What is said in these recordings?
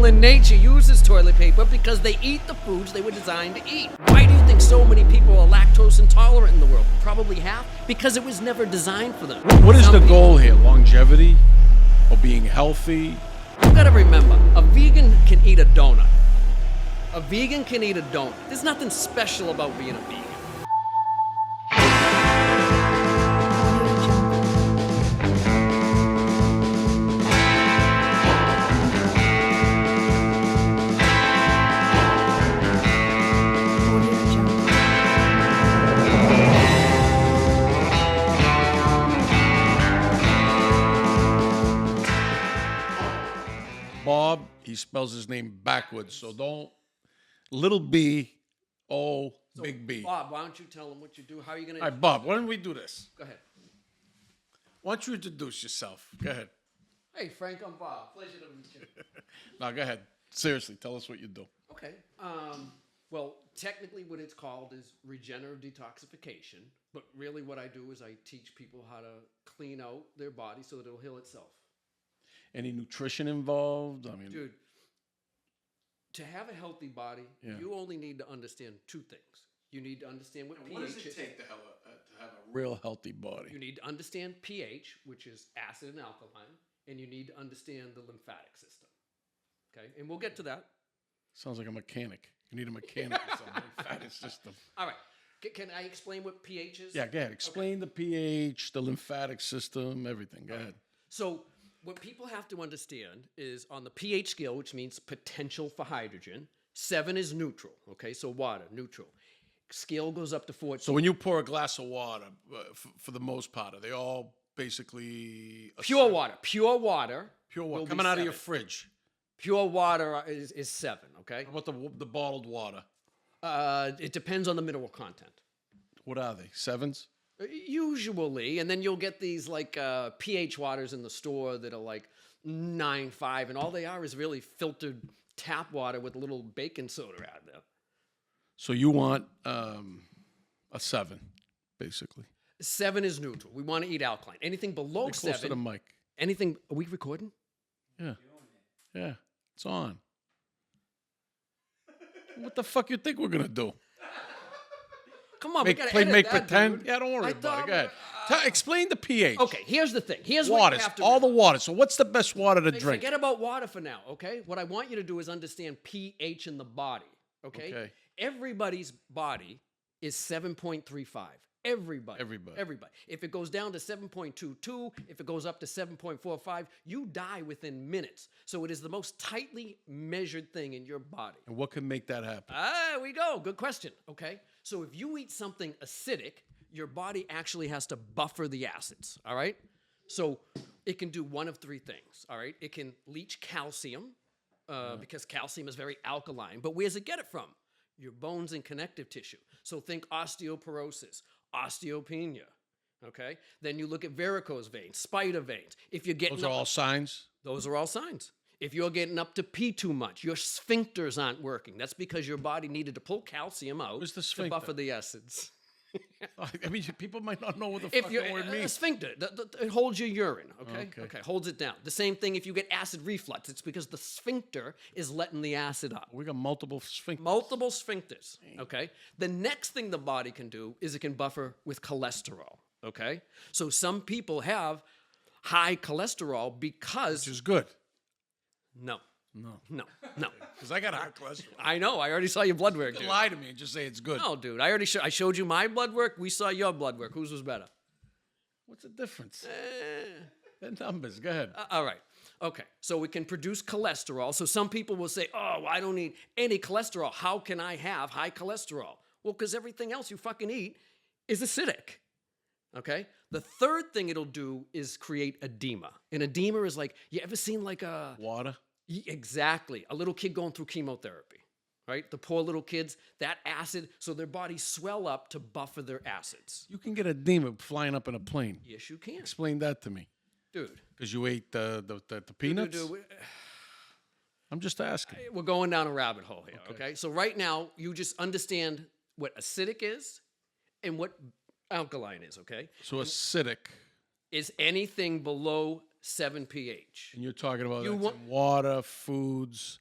in nature uses toilet paper because they eat the foods they were designed to eat. Why do you think so many people are lactose intolerant in the world? Probably half because it was never designed for them. What is the goal here? Longevity or being healthy? You gotta remember, a vegan can eat a donut. A vegan can eat a donut. There's nothing special about being a vegan. Bob, he spells his name backwards, so don't. Little B, O, big B. Bob, why don't you tell them what you do? How are you gonna? All right, Bob, why don't we do this? Go ahead. Why don't you introduce yourself? Go ahead. Hey, Frank, I'm Bob. Pleasure to meet you. No, go ahead. Seriously, tell us what you do. Okay. Well, technically, what it's called is regenerative detoxification. But really, what I do is I teach people how to clean out their body so that it'll heal itself. Any nutrition involved? I mean, Dude, to have a healthy body, you only need to understand two things. You need to understand what pH what does it is. take to have a real healthy body? You need to understand pH, which is acid and alkaline, and you need to understand the lymphatic system. Okay, and we'll get to that. Sounds like a mechanic. You need a mechanic or something. Lymphatic system. All right. Can I explain what pH is? Yeah, go ahead. Explain the pH, the lymphatic system, everything. Go ahead. So what people have to understand is on the pH scale, which means potential for hydrogen, 7 is neutral. Okay, so water, neutral. Scale goes up to 14. So when you pour a glass of water, for the most part, are they all basically Pure water. Pure water. Pure water will be coming out of your 7. fridge. Pure water is 7, okay? How about the bottled water? It depends on the mineral content. What are they? 7s? Usually, and then you'll get these like pH waters in the store that are like 9.5, and all they are is really filtered tap water with a little baking soda out there. So you want a 7, basically. 7 is neutral. We want to eat alkaline. Anything below Get close 7. to the mic. Anything? Are we recording? Yeah. Yeah. It's on. What the fuck you think we're gonna do? Come on, we Make gotta edit that, pretend? dude. Yeah, don't worry I about it. thought- Go ahead. Explain the pH. Okay, here's the thing. Here's what Waters. you have to All the know. water. So what's the best water to Hey, drink? forget about water for now, okay? What I want you to do is understand pH in the body, okay? Okay. Everybody's body is 7.35. Everybody. Everybody. If it goes down to 7.22, if it goes up to 7.45, you die within minutes. So it is the most tightly measured thing in your body. And what can make that happen? There we go. Good question. Okay. So if you eat something acidic, your body actually has to buffer the acids. All right. So it can do one of 3 things. All right. It can leach calcium because calcium is very alkaline. But where's it get it from? Your bones and connective tissue. So think osteoporosis, osteopenia. Okay. Then you look at varicose veins, spider veins. If you're getting Those are all signs. those are all signs. If you're getting up to pee too much, your sphincters aren't working. That's because your body needed to pull calcium out What's the to sphincter? buffer the acids. I mean, people might not know what the If fuck you're that word a means. sphincter, it holds your urine. Okay? Okay. Holds it down. The same thing if you get acid reflux. It's because the sphincter is letting the acid up. We got multiple sphincters. Multiple sphincters. Okay. The next thing the body can do is it can buffer with cholesterol. Okay. So some people have high cholesterol because Which is good. no. Because I got high cholesterol. I know. I already saw your blood work. You Dude. can lie to me and just say it's good. No, dude. I already I showed you my blood work. We saw your blood work. Whose was better? What's the difference? The numbers. Go ahead. All right. Okay. So we can produce cholesterol. So some people will say, "Oh, I don't need any cholesterol. How can I have high cholesterol?" Well, because everything else you fucking eat is acidic. Okay. The third thing it'll do is create edema. And edema is like, you ever seen like a Water. Exactly. A little kid going through chemotherapy, right? The poor little kids, that acid, so their bodies swell up to buffer their acids. You can get edema flying up in a plane. Yes, you can. Explain that to me. Dude. Because you ate the peanuts? Dude, I'm just asking. we're going down a rabbit hole here, okay? So right now, you just understand what acidic is and what alkaline is, okay? So acidic. Is anything below 7 pH. And you're talking about You that's want- in water, foods,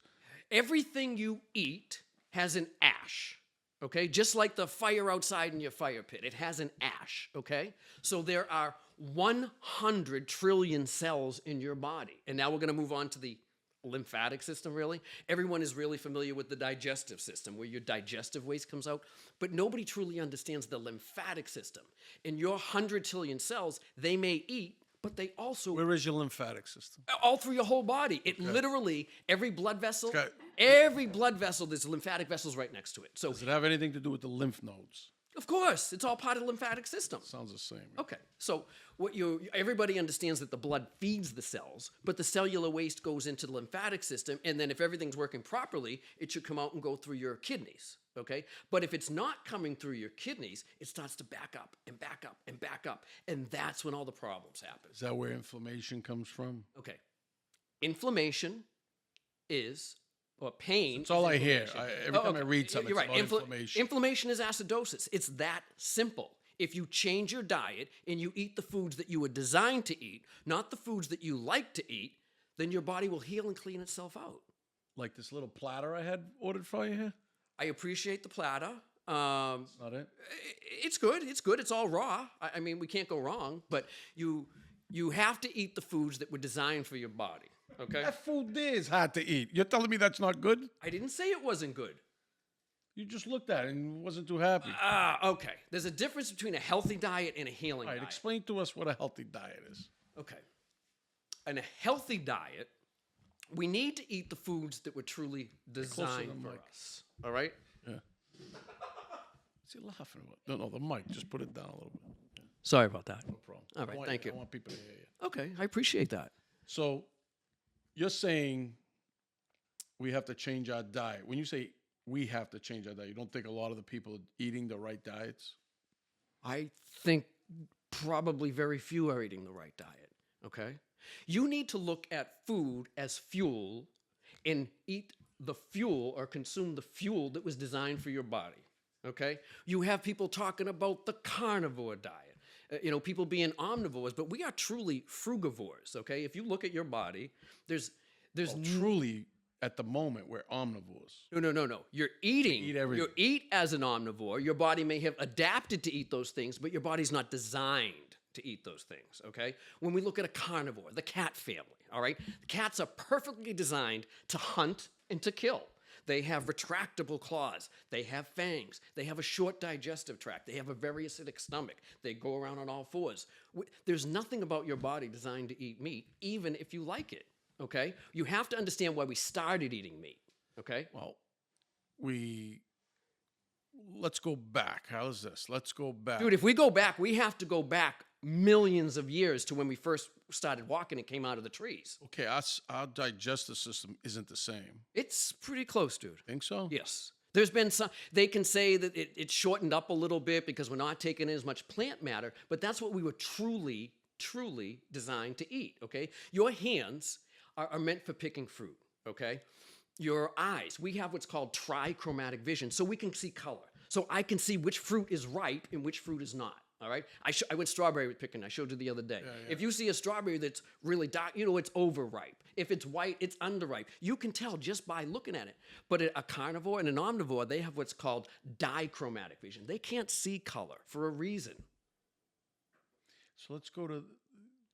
Everything you eat has an ash, okay? Just like the fire outside in your fire pit, it has an ash, okay? So there are 100 trillion cells in your body. And now we're going to move on to the lymphatic system, really. Everyone is really familiar with the digestive system, where your digestive waste comes out, but nobody truly understands the lymphatic system. In your 100 trillion cells, they may eat, but they also Where is your lymphatic system? all through your whole body. It literally, every blood vessel, Okay. there's lymphatic vessels right next to it. So, Does it have anything to do with the lymph nodes? of course, it's all part of the lymphatic system. Sounds the same. Okay, so everybody understands that the blood feeds the cells, but the cellular waste goes into the lymphatic system, and then if everything's working properly, it should come out and go through your kidneys, okay? But if it's not coming through your kidneys, it starts to back up and back up and back up, and that's when all the problems happen. Is that where inflammation comes from? Okay, inflammation is, or pain. That's all is I hear. inflammation. Every time I read something, You're it's right. about inflammation. Inflammation is acidosis. It's that simple. If you change your diet and you eat the foods that you were designed to eat, not the foods that you like to eat, then your body will heal and clean itself out. Like this little platter I had ordered for you here? I appreciate the platter. That's not it? It's good. It's good. It's all raw. I mean, we can't go wrong. But you have to eat the foods that were designed for your body. Okay. That food there is hard to eat. You're telling me that's not good? I didn't say it wasn't good. You just looked at it and wasn't too happy. Okay. There's a difference between a healthy diet and a healing All right, diet. explain to us what a healthy diet is. Okay. In a healthy diet, we need to eat the foods that were truly designed the for mic. us. All right? Yeah. What's he laughing about? No, the mic. Just put it down a little bit. Yeah, Sorry about that. no problem. All right, I want thank you. I want people to hear you. Okay, I appreciate that. So you're saying we have to change our diet. When you say we have to change our diet, you don't think a lot of the people are eating the right diets? I think probably very few are eating the right diet. Okay? You need to look at food as fuel and eat the fuel or consume the fuel that was designed for your body. Okay? You have people talking about the carnivore diet. People being omnivores, but we are truly frugivores, okay? If you look at your body, there's Truly, at the moment, we're omnivores. No. You're eating. eat everything. You eat as an omnivore. Your body may have adapted to eat those things, but your body's not designed to eat those things, okay? When we look at a carnivore, the cat family, all right? The cats are perfectly designed to hunt and to kill. They have retractable claws. They have fangs. They have a short digestive tract. They have a very acidic stomach. They go around on all fours. There's nothing about your body designed to eat meat, even if you like it, okay? You have to understand why we started eating meat, okay? Well, let's go back. How's this? Let's go back. Dude, if we go back, we have to go back millions of years to when we first started walking and came out of the trees. Okay, our digestive system isn't the same. It's pretty close, dude. Think so? Yes. There's been some, they can say that it shortened up a little bit because we're not taking in as much plant matter, but that's what we were truly designed to eat, okay? Your hands are meant for picking fruit, okay? Your eyes, we have what's called trichromatic vision, so we can see color. So I can see which fruit is ripe and which fruit is not. All right, I went strawberry picking. I showed you the other day. Yeah. If you see a strawberry that's really dark, it's overripe. If it's white, it's underripe. You can tell just by looking at it. But a carnivore and an omnivore, they have what's called dichromatic vision. They can't see color for a reason. So let's go to.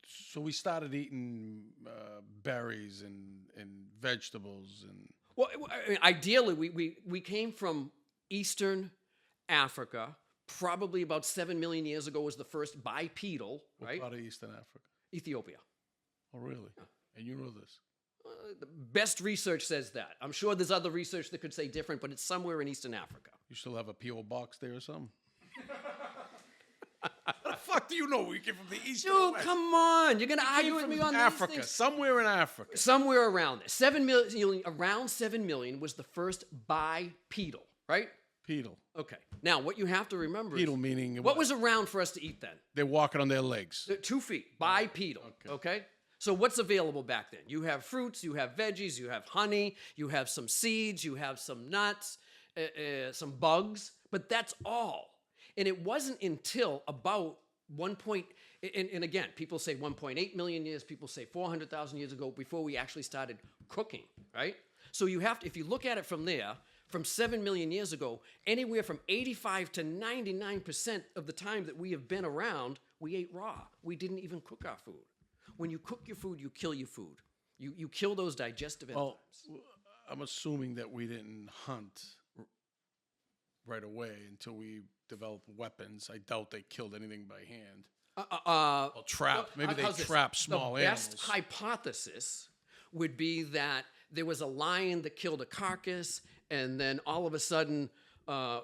So we started eating berries and vegetables and. Well, I mean, ideally, we came from Eastern Africa. Probably about 7 million years ago was the first bipedal, right? What part of Eastern Africa? Ethiopia. Oh, really? Yeah. And you know this? The best research says that. I'm sure there's other research that could say different, but it's somewhere in Eastern Africa. You still have a P.O. box there or something? What the fuck do you know? We came from the East. Dude, come on. You're going to argue with me on Africa, these things? somewhere in Africa. Somewhere around there. 7 million, around 7 million was the first bipedal, right? Pedal. Okay. Now, what you have to remember Pedal is, meaning what was around for us to eat then? They're walking on their legs. 2 feet, bipedal, okay? So what's available back then? You have fruits, you have veggies, you have honey, you have some seeds, you have some nuts, some bugs, but that's all. And it wasn't until about and again, people say 1.8 million years, people say 400,000 years ago before we actually started cooking, right? So you have to, if you look at it from there, from 7 million years ago, anywhere from 85 to 99% of the time that we have been around, we ate raw. We didn't even cook our food. When you cook your food, you kill your food. You kill those digestive enzymes. Well, I'm assuming that we didn't hunt right away until we developed weapons. I doubt they killed anything by hand. Well, trap. Maybe they how's this? trapped small The animals. best hypothesis would be that there was a lion that killed a carcass, and then all of a sudden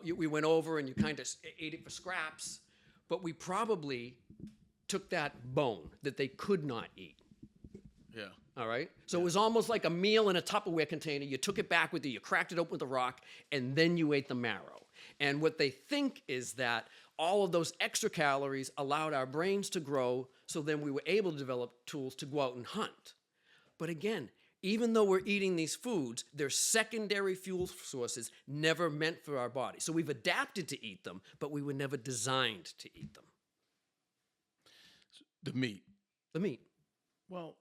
we went over and you kind of ate it for scraps. But we probably took that bone that they could not eat. Yeah. All right? So it was almost like a meal in a Tupperware container. You took it back with you, you cracked it open with a rock, and then you ate the marrow. And what they think is that all of those extra calories allowed our brains to grow, so then we were able to develop tools to go out and hunt. But again, even though we're eating these foods, they're secondary fuel sources never meant for our body. So we've adapted to eat them, but we were never designed to eat them. The meat. The meat. Well,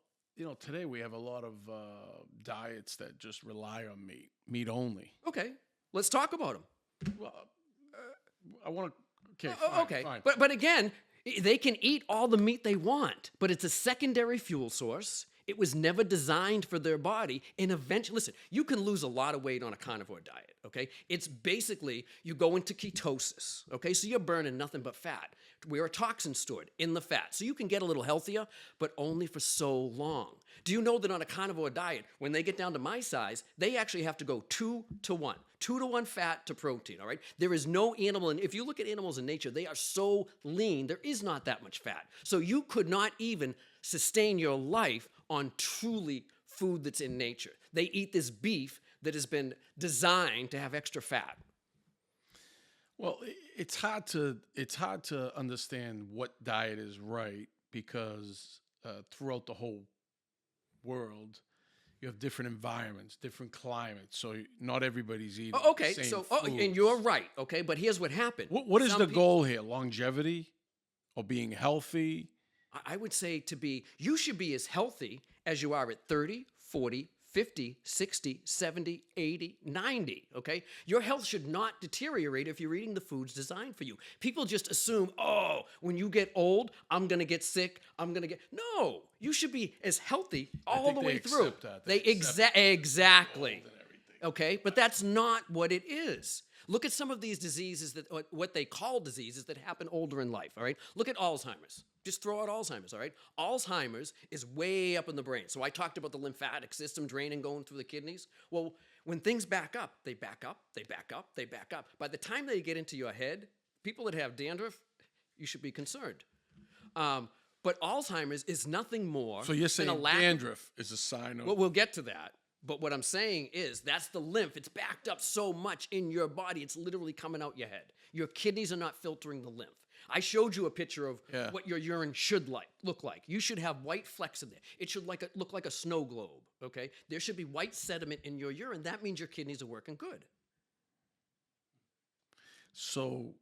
today we have a lot of diets that just rely on meat only. Okay, let's talk about them. Well, I want to. Okay, okay. fine. But again, they can eat all the meat they want, but it's a secondary fuel source. It was never designed for their body. And eventually, listen, you can lose a lot of weight on a carnivore diet, okay? It's basically you go into ketosis, okay? So you're burning nothing but fat. Where are toxins stored? In the fat. So you can get a little healthier, but only for so long. Do you know that on a carnivore diet, when they get down to my size, they actually have to go 2 to 1. 2 to 1 fat to protein, all right? There is no animal, and if you look at animals in nature, they are so lean, there is not that much fat. So you could not even sustain your life on truly food that's in nature. They eat this beef that has been designed to have extra fat. Well, it's hard to understand what diet is right because throughout the whole world, you have different environments, different climates. So not everybody's eating. Okay, the same so foods. and you're right. Okay, but here's what happened. What is the goal here? Longevity or being healthy? I would say you should be as healthy as you are at 30, 40, 50, 60, 70, 80, 90, okay? Your health should not deteriorate if you're eating the foods designed for you. People just assume, oh, when you get old, I'm going to get sick, No, you should be as healthy all the way through. Exactly. Okay, but that's not what it is. Look at some of these diseases what they call diseases that happen older in life, all right? Look at Alzheimer's. Just throw out Alzheimer's, all right? Alzheimer's is way up in the brain. So I talked about the lymphatic system draining, going through the kidneys. Well, when things back up, they back up, they back up, they back up. By the time they get into your head, people that have dandruff, you should be concerned. But Alzheimer's is nothing more. So you're saying dandruff is a sign of... Well, we'll get to that. But what I'm saying is that's the lymph. It's backed up so much in your body, it's literally coming out your head. Your kidneys are not filtering the lymph. I showed you a picture of what your urine should look like. You should have white flecks in there. It should look like a snow globe, okay? There should be white sediment in your urine. That means your kidneys are working good. So...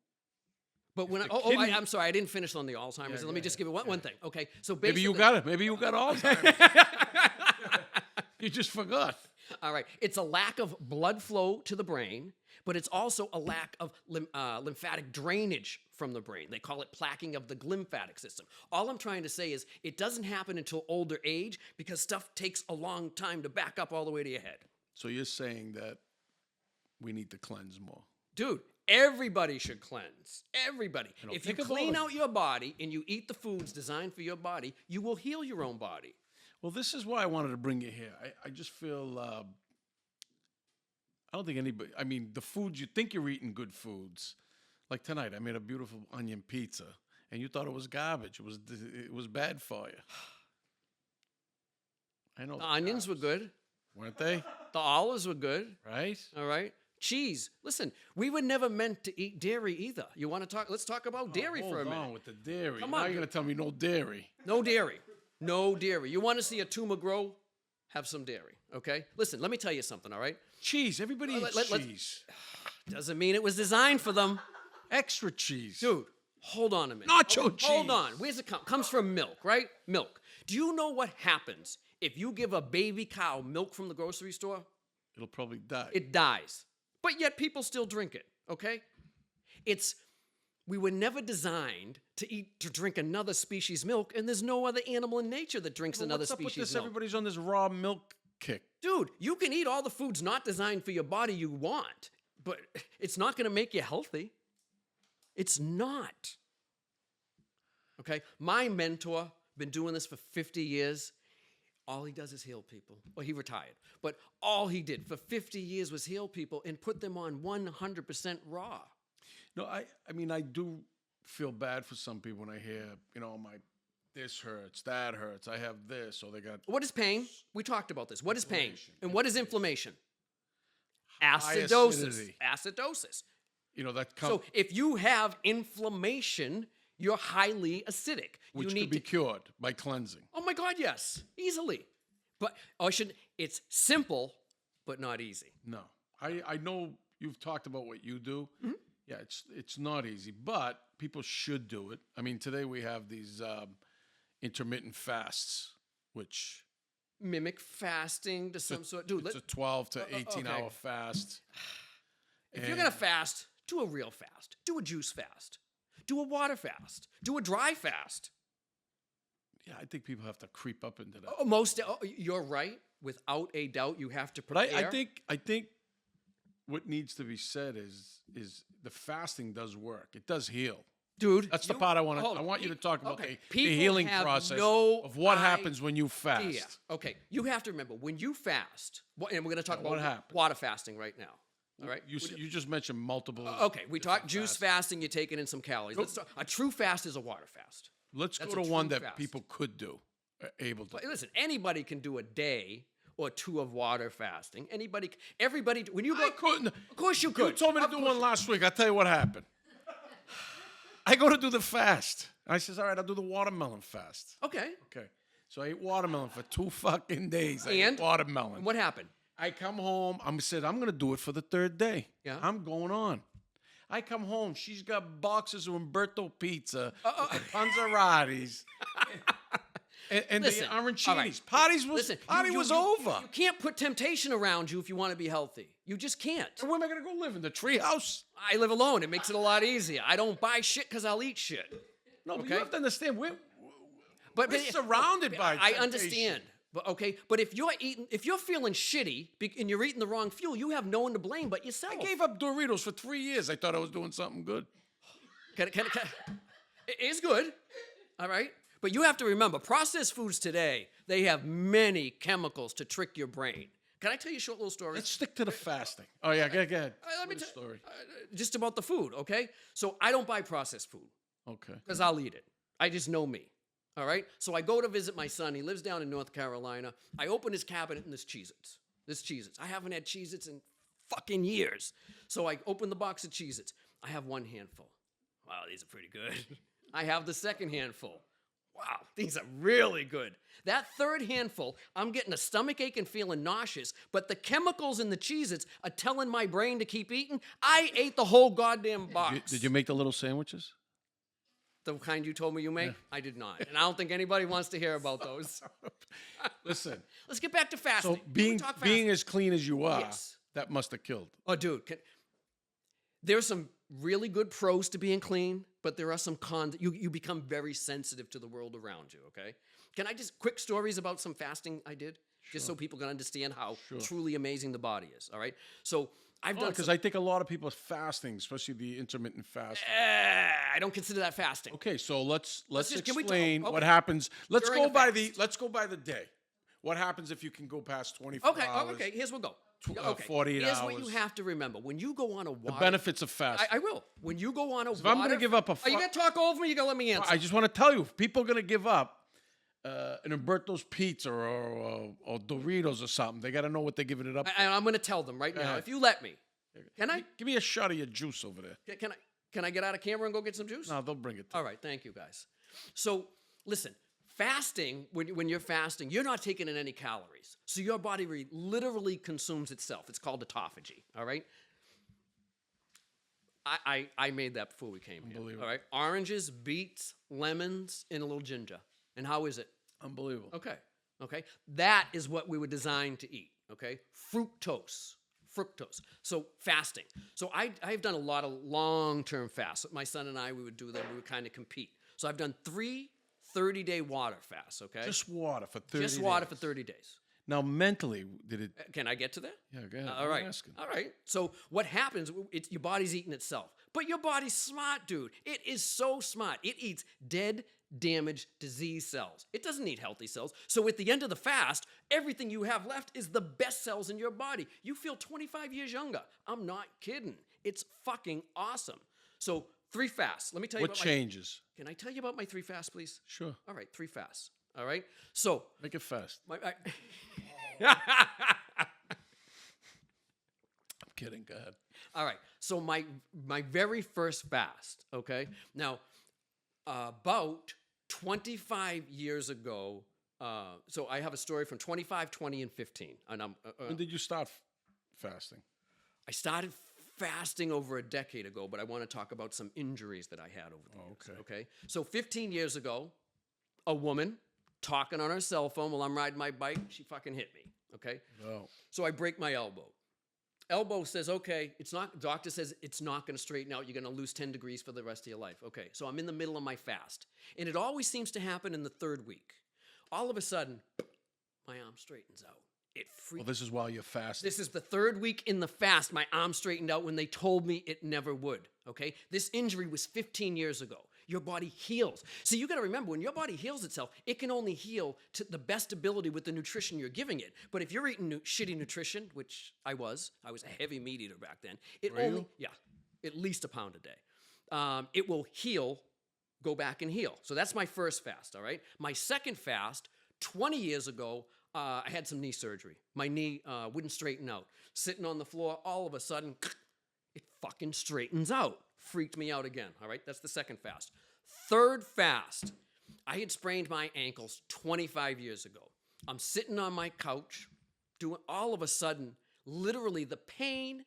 But when I'm sorry, I didn't finish on the Alzheimer's. Let me just give you one thing, okay? So basically, maybe you got it. Maybe you got Alzheimer's. You just forgot. All right. It's a lack of blood flow to the brain, but it's also a lack of lymphatic drainage from the brain. They call it plaquing of the lymphatic system. All I'm trying to say is it doesn't happen until older age because stuff takes a long time to back up all the way to your head. So you're saying that we need to cleanse more. Dude, everybody should cleanse. Everybody. If you clean out your body and you eat the foods designed for your body, you will heal your own body. Well, this is why I wanted to bring you here. I just feel, I don't think anybody, I mean, the foods, you think you're eating good foods. Like tonight, I made a beautiful onion pizza, and you thought it was garbage. It was bad for you. I know. The onions were good. Weren't they? The olives were good. Right? All right. Cheese. Listen, we were never meant to eat dairy either. You want to talk? Let's talk about dairy for a minute. Hold on with the dairy. Come now on. you're going to tell me no dairy. No dairy. No dairy. You want to see a tumor grow? Have some dairy, okay? Listen, let me tell you something, all right? Cheese. Everybody eats cheese. Doesn't mean it was designed for them. Extra cheese. Dude, hold on a minute. Nacho cheese. Hold on. Where's it come? Comes from milk, right? Milk. Do you know what happens if you give a baby cow milk from the grocery store? it'll probably die. It dies. But yet people still drink it, okay? We were never designed to drink another species milk, and there's no other animal in nature that drinks another What's up with species this? milk. Everybody's on this raw milk kick. Dude, you can eat all the foods not designed for your body you want, but it's not going to make you healthy. It's not. Okay? My mentor, been doing this for 50 years. All he does is heal people. Well, he retired. But all he did for 50 years was heal people and put them on 100% raw. No, I mean, I do feel bad for some people when I hear, this hurts, that hurts, I have this, or they got What is pain? We talked about this. What is pain? Inflammation. And what is inflammation? High Acidosis. acidity. Acidosis. that comes, So if you have inflammation, you're highly acidic. which you could need be to. cured by cleansing. Oh my God, yes, easily. But it's simple, but not easy. No, I know you've talked about what you do. Mm-hmm. Yeah, it's not easy, but people should do it. I mean, today we have these intermittent fasts, which Mimic fasting to some sort. Dude, it's a 12 to 18-hour okay. fast. if you're gonna fast, do a real fast. Do a juice fast. Do a water fast. Do a dry fast. Yeah, I think people have to creep up into that. You're right. Without a doubt, you have to But prepare. I think what needs to be said is the fasting does work. It does heal. Dude, That's the part I want you to talk about, the People healing have process no of what happens when you fast. idea. Okay, you have to remember when you fast, and we're going to talk what about happens? water fasting right now. All right. You just mentioned multiple. Okay, we talked juice fasting. You're taking in some calories. Let's talk, a true fast is a water fast. Let's That's go a to one true that fast. people could do, able to. But listen, anybody can do a day or two of water fasting. Everybody. When you go, I couldn't. of course you You could. told me to Of do course one last week. I'll tell you what happened. I go to do the fast. I says, all right, I'll do the watermelon fast. Okay. Okay. So I ate watermelon for 2 fucking days. I And? ate watermelon. What happened? I come home. I said, I'm going to do it for the 3rd day. Yeah. I'm going on. I come home. She's got boxes of Umberto pizza, with the panzeratis, and Listen, the arancinis. all right. Party was over. You can't put temptation around you if you want to be healthy. You just can't. And where am I going to go live? In the treehouse? I live alone. It makes it a lot easier. I don't buy shit because I'll eat shit. No, but Okay. you have to understand, we're But surrounded by I temptation. understand. But if you're feeling shitty and you're eating the wrong fuel, you have no one to blame but yourself. I gave up Doritos for 3 years. I thought I was doing something good. It is good, all right? But you have to remember, processed foods today, they have many chemicals to trick your brain. Can I tell you a short little story? Let's stick to the fasting. Oh, yeah, go ahead. Let me What a tell story. just about the food, okay? So I don't buy processed food Okay. because I'll eat it. I just know me, all right? So I go to visit my son. He lives down in North Carolina. I open his cabinet and there's Cheez-Its. There's Cheez-Its. I haven't had Cheez-Its in fucking years. So I open the box of Cheez-Its. I have one handful. Wow, these are pretty good. I have the second handful. Wow, these are really good. That third handful, I'm getting a stomach ache and feeling nauseous, but the chemicals in the Cheez-Its are telling my brain to keep eating. I ate the whole goddamn box. Did you make the little sandwiches? The kind you told me you make? Yeah. I did not. And I don't think anybody wants to hear about those. Listen. Let's get back to fasting. So being as clean as you are, yes. That must have killed. Oh, dude. There's some really good pros to being clean, but there are some cons. You become very sensitive to the world around you, okay? Can I just quick stories about some fasting I did? Sure. Just so people can understand how truly amazing the body is, all right? So I've done because I think a lot of people are fasting, especially the intermittent fasting. I don't consider that fasting. Okay, so let's just explain what happens. Let's During go a by fast. let's go by the day. What happens if you can go past 24 hours? Okay, here's what we'll go. 48 here's hours. what you have to remember. When you go on a water... The benefits of fasting. I will. When you go on a water... If I'm going to give up Are you going to talk over me? You're going to let me answer? I just want to tell you, if people are going to give up an Umberto's pizza or Doritos or something, they got to know what they're giving it up for. I'm going to tell them right now, if you let me. Can I? Give me a shot of your juice over there. Can I get out of camera and go get some juice? No, they'll bring it. All right, thank you, guys. So, listen, fasting, when you're fasting, you're not taking in any calories. So your body literally consumes itself. It's called autophagy, all right? I made that before we came here. All right? Oranges, beets, lemons, and a little ginger. And how is it? Unbelievable. Okay. That is what we were designed to eat, okay? Fructose. fructose. So fasting. So I've done a lot of long-term fasts. My son and I, we would do them. We would kind of compete. So I've done 3 30-day water fasts, okay? Just water for 30 Just water days. for 30 days. Now, mentally, did it... Can I get to that? Yeah, go ahead. All I'm right. asking. All right. So what happens, your body's eating itself. But your body's smart, dude. It is so smart. It eats dead, damaged, disease cells. It doesn't need healthy cells. So at the end of the fast, everything you have left is the best cells in your body. You feel 25 years younger. I'm not kidding. It's fucking awesome. So 3 fasts. Let me tell you What about changes? Can I tell you about my 3 fasts, please? Sure. All right, 3 fasts. All right. So Make it fast. I'm Kidding. Go ahead. All right. So my very first fast, okay? Now, about 25 years ago, so I have a story from 25, 20, and 15. And When did you start fasting? I started fasting over a decade ago, but I want to talk about some injuries that I had over the years. Okay. So 15 years ago, a woman talking on her cell phone while I'm riding my bike, she fucking hit me. Okay. Oh. So I break my elbow. Elbow says, okay, doctor says it's not going to straighten out. You're going to lose 10 degrees for the rest of your life. Okay, so I'm in the middle of my fast. And it always seems to happen in the 3rd week. All of a sudden, my arm straightens out. It freaks. Well, this is while you're fasting. This is the 3rd week in the fast. My arm straightened out when they told me it never would. Okay, this injury was 15 years ago. Your body heals. So you got to remember, when your body heals itself, it can only heal to the best ability with the nutrition you're giving it. But if you're eating shitty nutrition, which I was a heavy meat eater back then. At least a pound a day. It will heal, go back and heal. So that's my first fast, all right? My second fast, 20 years ago, I had some knee surgery. My knee wouldn't straighten out. Sitting on the floor, all of a sudden, it fucking straightens out. Freaked me out again, all right? That's the second fast. Third fast, I had sprained my ankles 25 years ago. I'm sitting on my couch, doing all of a sudden, literally the pain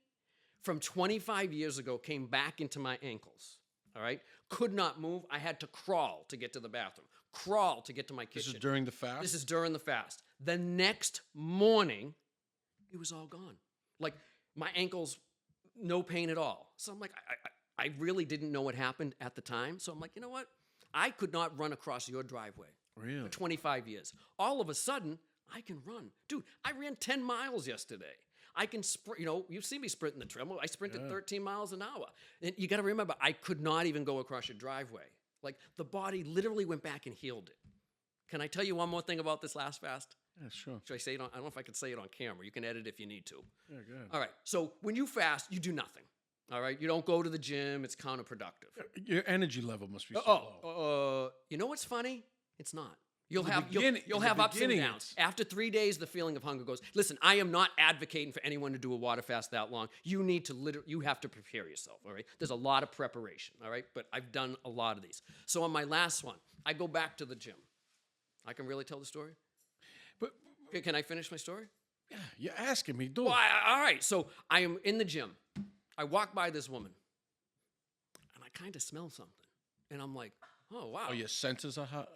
from 25 years ago came back into my ankles, all right? Could not move. I had to crawl to get to the bathroom, crawl to get to my kitchen. This is during the fast? This is during the fast. The next morning, it was all gone. Like, my ankles, no pain at all. So I'm like, I really didn't know what happened at the time. So I'm like, you know what? I could not run across your driveway Really? for 25 years. All of a sudden, I can run. Dude, I ran 10 miles yesterday. I can sprint, you see me sprinting the trail. I sprinted 13 miles an hour. And you got to remember, I could not even go across your driveway. Like, the body literally went back and healed it. Can I tell you one more thing about this last fast? Yeah, sure. Should I say it on, I don't know if I can say it on camera. You can edit if you need to. Yeah, go ahead. All right. So when you fast, you do nothing. All right. You don't go to the gym. It's counterproductive. Your energy level must be so low. You know what's funny? It's not. You'll In the have beginning- you'll in the have ups and beginning, downs. it's- After 3 days, the feeling of hunger goes. Listen, I am not advocating for anyone to do a water fast that long. You need to you have to prepare yourself. All right. There's a lot of preparation. All right. But I've done a lot of these. So on my last one, I go back to the gym. I can really tell the story. But Okay, can I finish my story? yeah, you're asking me, do Well, it. all right. So I am in the gym. I walk by this woman, and I kind of smell something, and I'm like, oh wow. Oh, your senses are hot.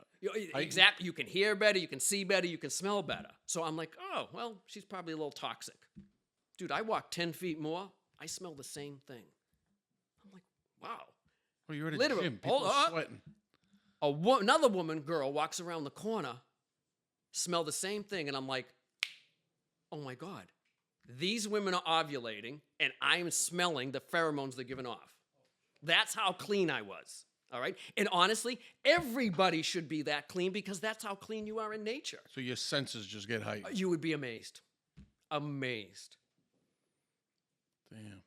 Exactly. You can hear better, you can see better, you can smell better. So I'm like, oh, well, she's probably a little toxic. Dude, I walk 10 feet more, I smell the same thing. I'm like, wow. Oh, you're at a Literally. gym. People Hold are up. sweating. Another girl walks around the corner, smell the same thing, and I'm like, oh my God. These women are ovulating, and I'm smelling the pheromones they're giving off. That's how clean I was. All right. And honestly, everybody should be that clean because that's how clean you are in nature. So your senses just get heightened. You would be amazed. Amazed. Damn.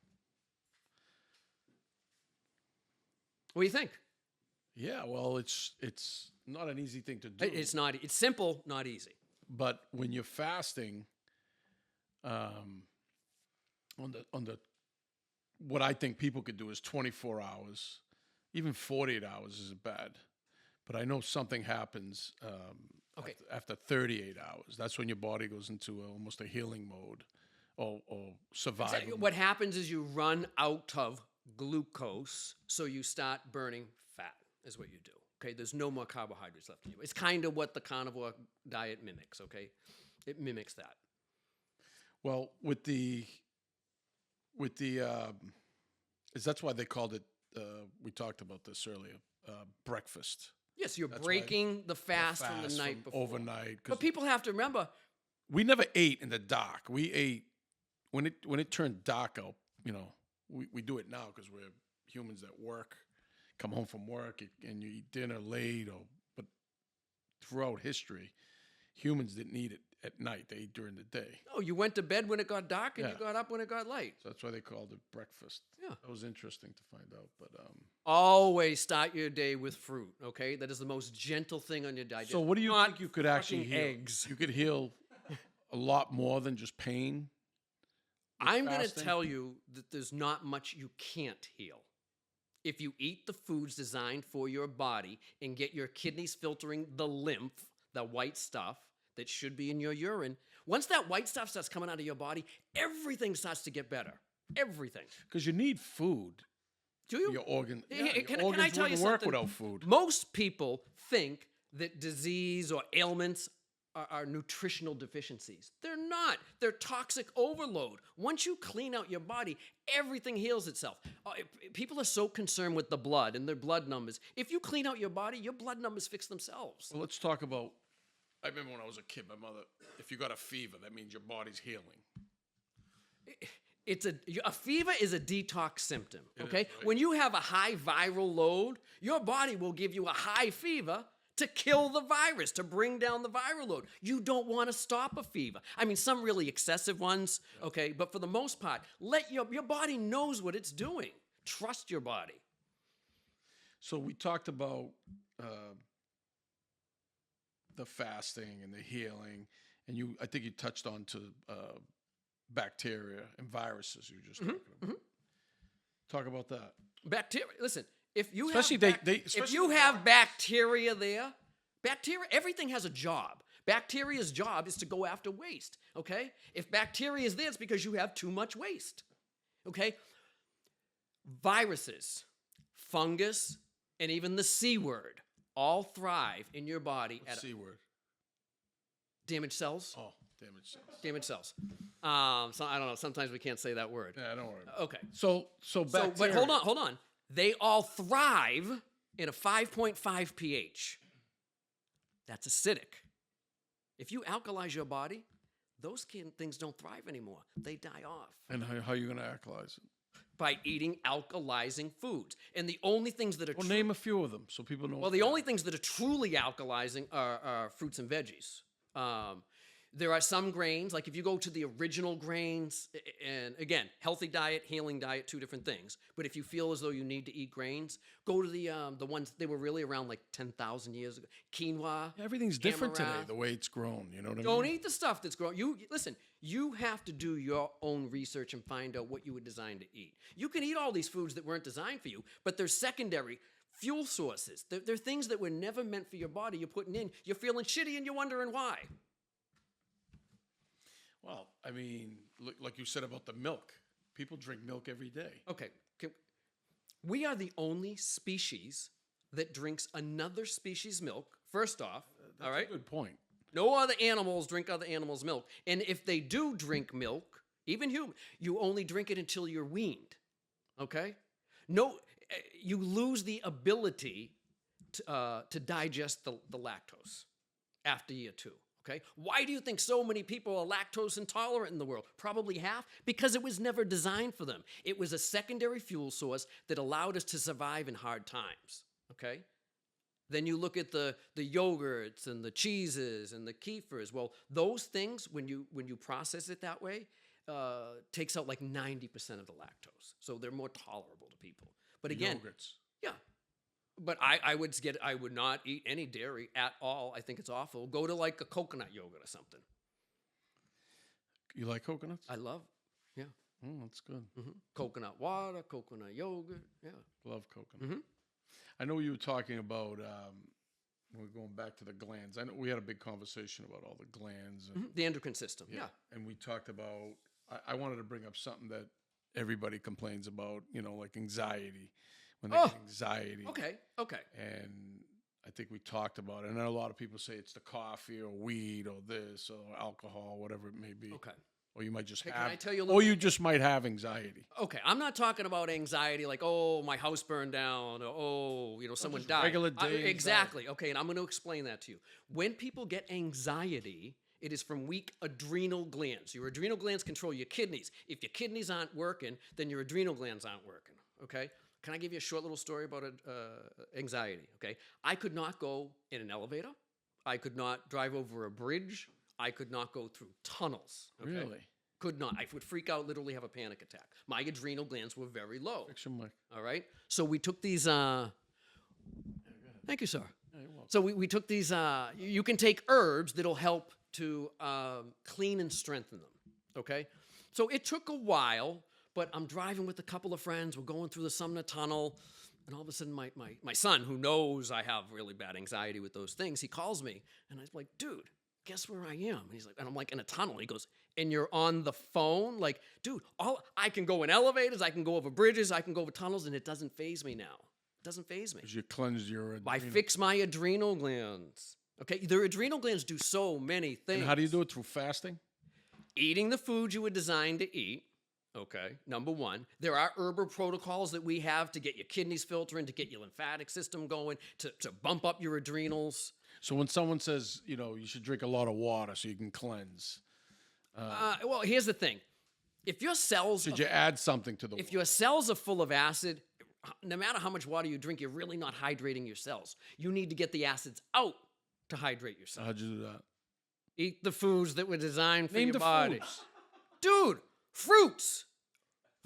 What do you think? Yeah, well, it's not an easy thing to do. It's not. It's simple, not easy. But when you're fasting, on the what I think people could do is 24 hours. Even 48 hours isn't bad. But I know something happens Okay. after 38 hours. That's when your body goes into almost a healing mode or survival. What happens is you run out of glucose, so you start burning fat, is what you do. Okay, there's no more carbohydrates left in you. It's kind of what the carnivore diet mimics, okay? It mimics that. Well, with the with the is that's why they called it. We talked about this earlier. Breakfast. Yes, you're That's breaking the fast from the fast night from before. overnight. 'Cause But people have to remember, we never ate in the dark. We ate when it turned dark out. You know, we do it now because we're humans that work, come home from work, and you eat dinner late. But throughout history, humans didn't eat it at night. They ate during the day. oh, you went to bed when it got dark and you Yeah. got up when it got light. So that's why they called it breakfast. Yeah. That was interesting to find out. But Always start your day with fruit, okay? That is the most gentle thing on your digestion. so what do you Not think you could actually fucking heal? eggs. You could heal a lot more than just pain. with I'm going to fasting? tell you that there's not much you can't heal. If you eat the foods designed for your body and get your kidneys filtering the lymph, the white stuff that should be in your urine, once that white stuff starts coming out of your body, everything starts to get better. Everything. Because you need food. Do you? Your organ. Hey, Yeah, hey, your can I organs tell you wouldn't work something? without food. Most people think that disease or ailments are nutritional deficiencies. They're not. They're toxic overload. Once you clean out your body, everything heals itself. People are so concerned with the blood and their blood numbers. If you clean out your body, your blood numbers fix themselves. Well, let's talk about. I remember when I was a kid, my mother. If you got a fever, that means your body's healing. It's a fever is a detox symptom, okay? right. When you have a high viral load, your body will give you a high fever to kill the virus, to bring down the viral load. You don't want to stop a fever. I mean, some really excessive ones, okay? But for the most part, let your body knows what it's doing. Trust your body. So we talked about the fasting and the healing, and I think you touched on to bacteria and viruses. You were just talking about. Talk about that. Bacteria. Listen, if you Especially have they if especially you the have bacteria there, everything has a job. Bacteria's job is to go after waste. Okay, if bacteria is there, it's because you have too much waste. Okay, viruses, fungus, and even the C word all thrive in your body at C word. damaged cells. Oh, damaged cells. Damaged cells. So I don't know. Sometimes we can't say that word. Yeah, don't worry. Okay. So bacteria. But hold on. They all thrive in a 5.5 pH. That's acidic. If you alkalize your body, those things don't thrive anymore. They die off. And how are you going to alkalize it? By eating alkalizing foods. And the only things that are Well, name a few of them so people know. well, the only things that are truly alkalizing are fruits and veggies. There are some grains, like if you go to the original grains, and again, healthy diet, healing diet, two different things. But if you feel as though you need to eat grains, go to the ones, they were really around like 10,000 years ago. Quinoa. Everything's different today, amaranth. the way it's grown. You know what I Don't mean? eat the stuff that's grown. Listen, you have to do your own research and find out what you were designed to eat. You can eat all these foods that weren't designed for you, but they're secondary fuel sources. They're things that were never meant for your body. You're putting in, you're feeling shitty and you're wondering why. Well, I mean, like you said about the milk. People drink milk every day. Okay. We are the only species that drinks another species' milk, first off. That's all right? a good point. No other animals drink other animals' milk. And if they do drink milk, even human, you only drink it until you're weaned. Okay? No, you lose the ability to digest the lactose after year 2. Okay? Why do you think so many people are lactose intolerant in the world? Probably half because it was never designed for them. It was a secondary fuel source that allowed us to survive in hard times. Okay? Then you look at the yogurts and the cheeses and the kefirs. Well, those things, when you process it that way, takes out like 90% of the lactose. So they're more tolerable to people. But again, Yogurts. yeah. But I would not eat any dairy at all. I think it's awful. Go to like a coconut yogurt or something. You like coconuts? I love, yeah. That's good. Coconut water, coconut yogurt, yeah. Love coconut. I know you were talking about, we're going back to the glands. I know we had a big conversation about all the glands. And, The endocrine system, yeah. And we talked about, I wanted to bring up something that everybody complains about, like anxiety. When they get anxiety. Okay. And I think we talked about it. And a lot of people say it's the coffee or weed or this or alcohol, whatever it may be. Okay. or you might just Hey, have, can I tell you a or little you just might have anxiety. Okay, I'm not talking about anxiety like, oh, my house burned down, or oh, someone just died. regular day anxiety. Exactly. Okay, and I'm going to explain that to you. When people get anxiety, it is from weak adrenal glands. Your adrenal glands control your kidneys. If your kidneys aren't working, then your adrenal glands aren't working. Okay? Can I give you a short little story about anxiety? Okay, I could not go in an elevator. I could not drive over a bridge. I could not go through tunnels. Okay? Really? Could not. I would freak out, literally have a panic attack. My adrenal glands were very low. Fix your mic. All right. So we took these. Thank you, sir. Yeah, you're welcome. So we took these. You can take herbs that'll help to clean and strengthen them. Okay. So it took a while, but I'm driving with a couple of friends. We're going through the Sumner Tunnel. And all of a sudden, my son, who knows I have really bad anxiety with those things, he calls me. And I was like, dude, guess where I am? And he's like, and I'm like in a tunnel. He goes, and you're on the phone? Like, dude, I can go in elevators, I can go over bridges, I can go over tunnels, and it doesn't faze me now. It doesn't faze me. Because you cleansed your I adrenal. fix my adrenal glands. Okay, their adrenal glands do so many things. And how do you do it? Through fasting? Eating the food you were designed to eat. Okay, number one. There are herbal protocols that we have to get your kidneys filtering, to get your lymphatic system going, to bump up your adrenals. So when someone says, you should drink a lot of water so you can cleanse, Well, here's the thing. If your cells should you add something to the If water? your cells are full of acid, no matter how much water you drink, you're really not hydrating your cells. You need to get the acids out to hydrate your cells. How'd you do that? Eat the foods that were designed for Name your the body. foods. Dude, fruits,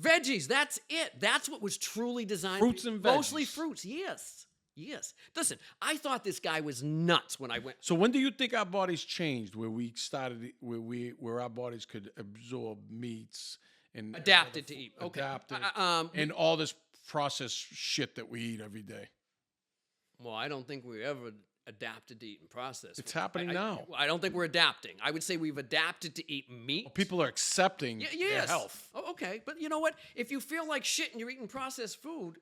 veggies, that's it. That's what was truly designed Fruits for you. and Mostly veggies. fruits, yes. Yes. Listen, I thought this guy was nuts when I went. So when do you think our bodies changed, where our bodies could absorb meats and Adapted to eat. Okay. adapted, and all this processed shit that we eat every day? Well, I don't think we ever adapted to eat and process. It's happening now. I don't think we're adapting. I would say we've adapted to eat meat. People are accepting their Yes. health. Oh, okay. But you know what? If you feel like shit and you're eating processed food,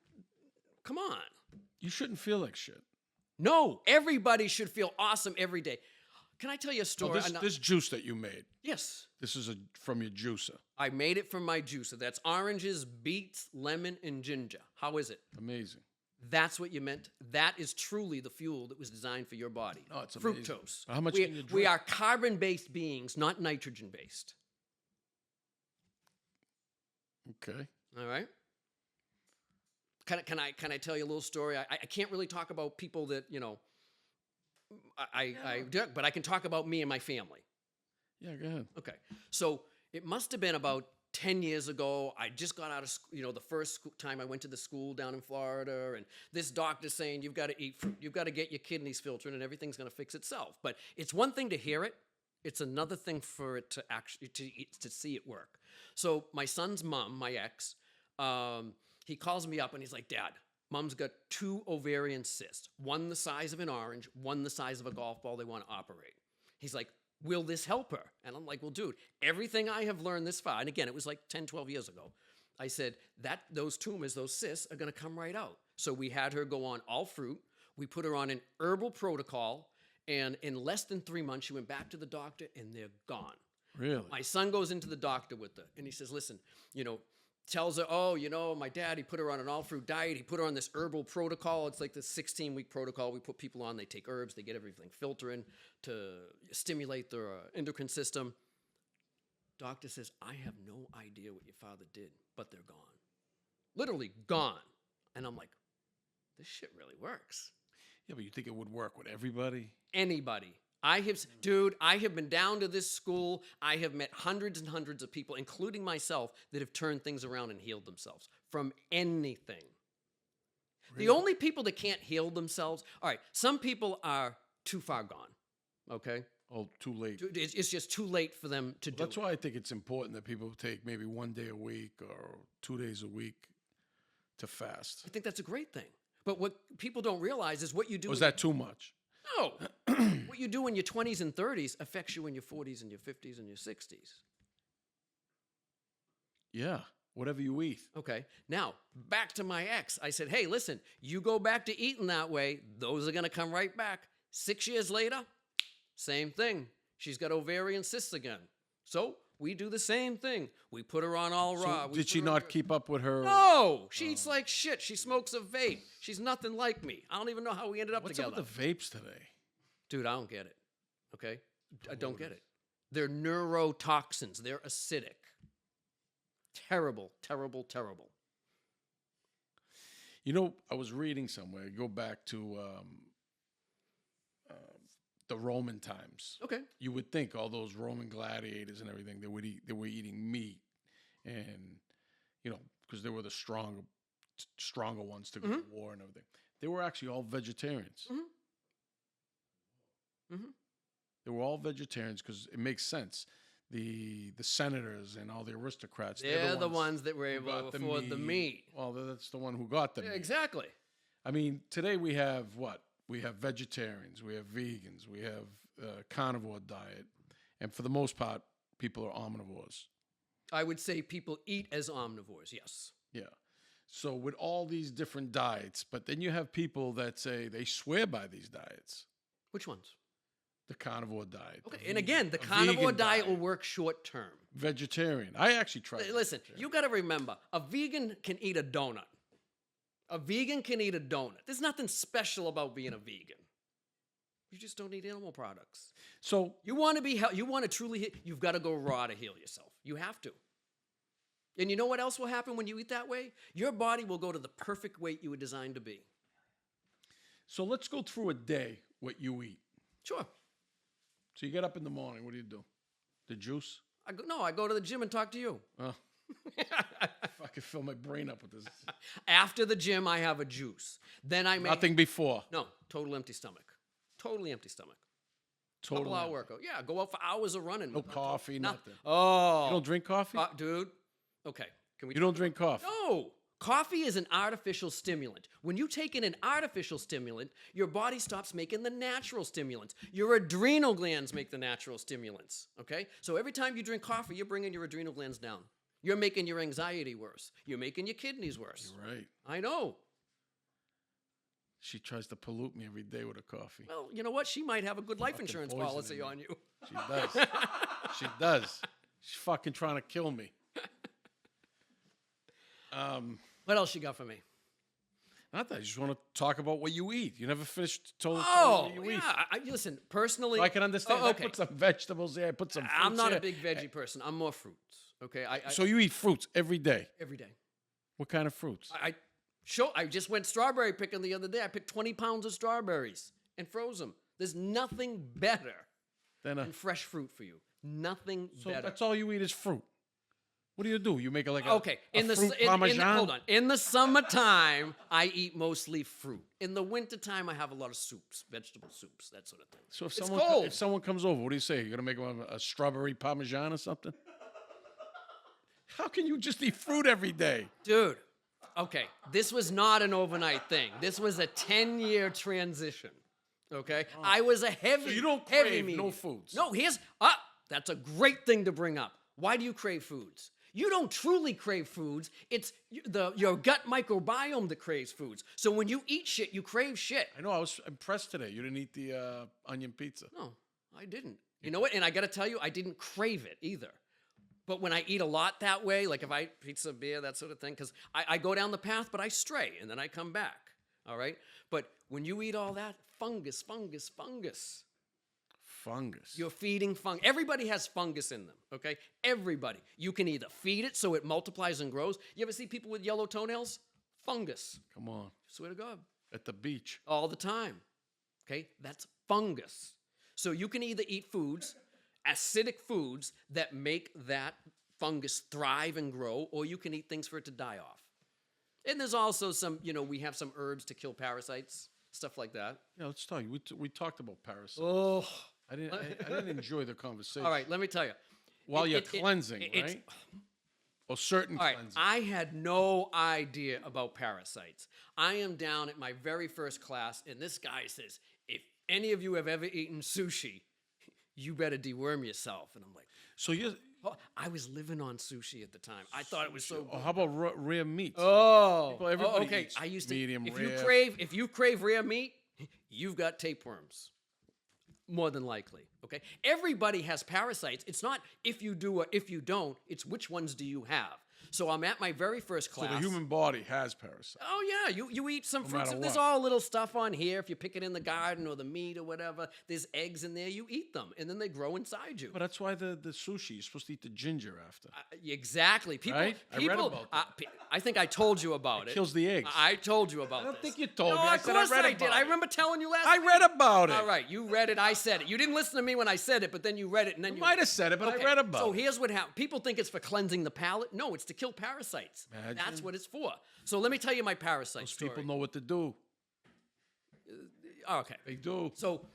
come on. You shouldn't feel like shit. No, everybody should feel awesome every day. Can I tell you a Oh, story? this juice that you made, Yes. this is from your juicer. I made it from my juicer. That's oranges, beets, lemon, and ginger. How is it? Amazing. That's what you meant? That is truly the fuel that was designed for your body. Oh, it's amazing. Fructose. How much we, can you drink? We are carbon-based beings, not nitrogen-based. Okay. All right? Can I tell you a little story? I can't really talk about people that, I do, but I can talk about me and my family. Yeah, go ahead. Okay. So it must have been about 10 years ago. I just got out of school, the first time I went to the school down in Florida, and this doctor's saying, you've got to eat fruit. You've got to get your kidneys filtered, and everything's going to fix itself. But it's one thing to hear it. It's another thing for it to actually, to see it work. So my son's mom, my ex, he calls me up and he's like, Dad, Mom's got 2 ovarian cysts, one the size of an orange, one the size of a golf ball they want to operate. He's like, will this help her? And I'm like, well, dude, everything I have learned this far, and again, it was like 10, 12 years ago, I said, those tumors, those cysts are going to come right out. So we had her go on all fruit. We put her on an herbal protocol, and in less than 3 months, she went back to the doctor, and they're gone. Really? My son goes into the doctor with her, and he says, listen, tells her, my dad, he put her on an all-fruit diet. He put her on this herbal protocol. It's like this 16-week protocol we put people on. They take herbs. They get everything filtering to stimulate their endocrine system. Doctor says, I have no idea what your father did, but they're gone. Literally gone. And I'm like, this shit really works. Yeah, but you think it would work with everybody? Anybody. I have been down to this school. I have met hundreds and hundreds of people, including myself, that have turned things around and healed themselves from anything. Really? The only people that can't heal themselves, all right, some people are too far gone, okay? Oh, too late. It's just too late for them to do That's why I think it's important that people take maybe 1 day a week or 2 days a week to fast. I think that's a great thing. But what people don't realize is what you do. Was that too much? No. What you do in your 20s and 30s affects you in your 40s and your 50s and your 60s. Yeah, whatever you eat. Okay. Now, back to my ex. I said, hey, listen, you go back to eating that way, those are going to come right back. 6 years later, same thing. She's got ovarian cysts again. So We do the same thing. We put her on all raw. We Did put she her not on- keep up with her? No, she eats like shit. She smokes a vape. She's nothing like me. I don't even know how we ended up What's together. up with the vapes today? Dude, I don't get it. Okay? I don't get it. They're neurotoxins. They're acidic. Terrible, terrible, terrible. You know, I was reading somewhere. Go back to the Roman times. Okay. You would think all those Roman gladiators and everything, they were eating meat, and because they were the stronger ones to go to war and everything. They were actually all vegetarians. They were all vegetarians because it makes sense. The senators and all the aristocrats, They're the ones that were able to afford the meat. Well, that's the one who got the meat. Exactly. I mean, today we have what? We have vegetarians, we have vegans, we have carnivore diet, and for the most part, people are omnivores. I would say people eat as omnivores, yes. Yeah. So with all these different diets, but then you have people that say they swear by these diets. Which ones? The carnivore diet. Okay, and again, the a carnivore vegan diet will work short term. Vegetarian. I actually tried. Listen, vegetarian. you got to remember, a vegan can eat a donut. A vegan can eat a donut. There's nothing special about being a vegan. You just don't eat animal products. So You want to be you want to truly you've got to go raw to heal yourself. You have to. And you know what else will happen when you eat that way? Your body will go to the perfect weight you were designed to be. So let's go through a day what you eat. Sure. So you get up in the morning. What do you do? The juice? I go to the gym and talk to you. Oh. If I could fill my brain up with this. After the gym, I have a juice. Then I make Nothing before. No, total empty stomach. Totally empty stomach. Total. Couple-hour workout. Yeah, go out for hours of running. No coffee, nothing. Oh, You don't drink coffee? dude. Okay, can we? You don't drink coffee? No, coffee is an artificial stimulant. When you take in an artificial stimulant, your body stops making the natural stimulants. Your adrenal glands make the natural stimulants. Okay, so every time you drink coffee, you're bringing your adrenal glands down. You're making your anxiety worse. You're making your kidneys worse. You're right. I know. She tries to pollute me every day with a coffee. Well, you know what? She might have a good life Fucking insurance poisoning policy me. on you. She does. She does. She's fucking trying to kill me. What else you got for me? Not that. I just want to talk about what you eat. You never finished telling Oh, what you eat. yeah. Listen, personally, So I can understand. Oh, okay. I put some vegetables there. I put some fruits I'm not here. a big veggie person. I'm more fruits. Okay, So you eat fruits every day. every day. What kind of fruits? I just went strawberry picking the other day. I picked 20 pounds of strawberries and froze them. There's nothing better Then than fresh fruit for you. Nothing so better. that's all you eat is fruit. What do? You make it like Okay, a fruit parmesan? hold on. In the summertime, I eat mostly fruit. In the wintertime, I have a lot of soups, vegetable soups, that sort of thing. So It's cold. if someone comes over, what do you say? You're gonna make them a strawberry parmesan or something? How can you just eat fruit every day? Dude, okay, this was not an overnight thing. This was a 10-year transition. Okay, I was a heavy, So you don't heavy crave meat no eater. foods? No, that's a great thing to bring up. Why do you crave foods? You don't truly crave foods. It's your gut microbiome that craves foods. So when you eat shit, you crave shit. I know. I was impressed today. You didn't eat the onion pizza. No, I didn't. You know what? And I got to tell you, I didn't crave it either. But when I eat a lot that way, like if I eat pizza, beer, that sort of thing, because I go down the path, but I stray, and then I come back, all right? But when you eat all that, fungus. Fungus. You're feeding fungus. Everybody has fungus in them, okay? Everybody. You can either feed it so it multiplies and grows. You ever see people with yellow toenails? Fungus. Come on. Swear to God. At the beach. All the time, okay? That's fungus. So you can either eat foods, acidic foods that make that fungus thrive and grow, or you can eat things for it to die off. And there's also some, we have some herbs to kill parasites, stuff like that. Yeah, let's talk. We talked about parasites. Oh. I didn't enjoy the conversation. All right, let me tell you. While you're cleansing, it's- right? Or certain All right, cleansing. I had no idea about parasites. I am down at my very first class, and this guy says, if any of you have ever eaten sushi, you better deworm yourself. And I'm like, So you. I was living on sushi at the time. I thought it was so good. Oh, how about rare meat? Everybody okay. eats I used to. medium if rare. you crave rare meat, you've got tapeworms. more than likely. Okay, everybody has parasites. It's not if you do or if you don't. It's which ones do you have. So I'm at my very first So class. the human body has parasites. Oh yeah, you eat some fruits. matter There's what. all little stuff on here. If you pick it in the garden or the meat or whatever, there's eggs in there. You eat them, and then they grow inside you. But that's why the sushi, you're supposed to eat the ginger after. Exactly. People, Right? I read people. about that. I think I told you about it. Kills the eggs. I told you about. I don't this. think you told No, me. I of said course I read I did. about I it. remember telling you last. I read about it. All right, you read it. I said it. You didn't listen to me when I said it, but then you read it, and then you Might have said it, but Okay, I read about So it. here's what happens. People think it's for cleansing the palate. No, it's to kill parasites. Imagine. That's what it's for. So let me tell you my parasite Those story. people know what to do. Okay. They do. So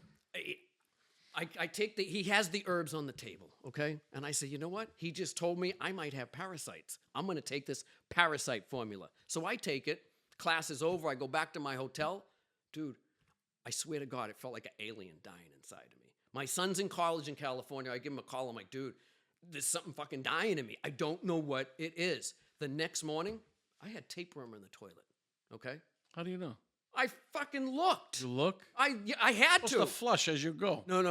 I take he has the herbs on the table, okay? And I say, you know what? He just told me I might have parasites. I'm going to take this parasite formula. So I take it. Class is over. I go back to my hotel. Dude, I swear to God, it felt like an alien dying inside of me. My son's in college in California. I give him a call. I'm like, dude, there's something fucking dying in me. I don't know what it is. The next morning, I had tapeworm in the toilet, okay? How do you know? I fucking looked. You look. I had Supposed to. to flush as you go. No.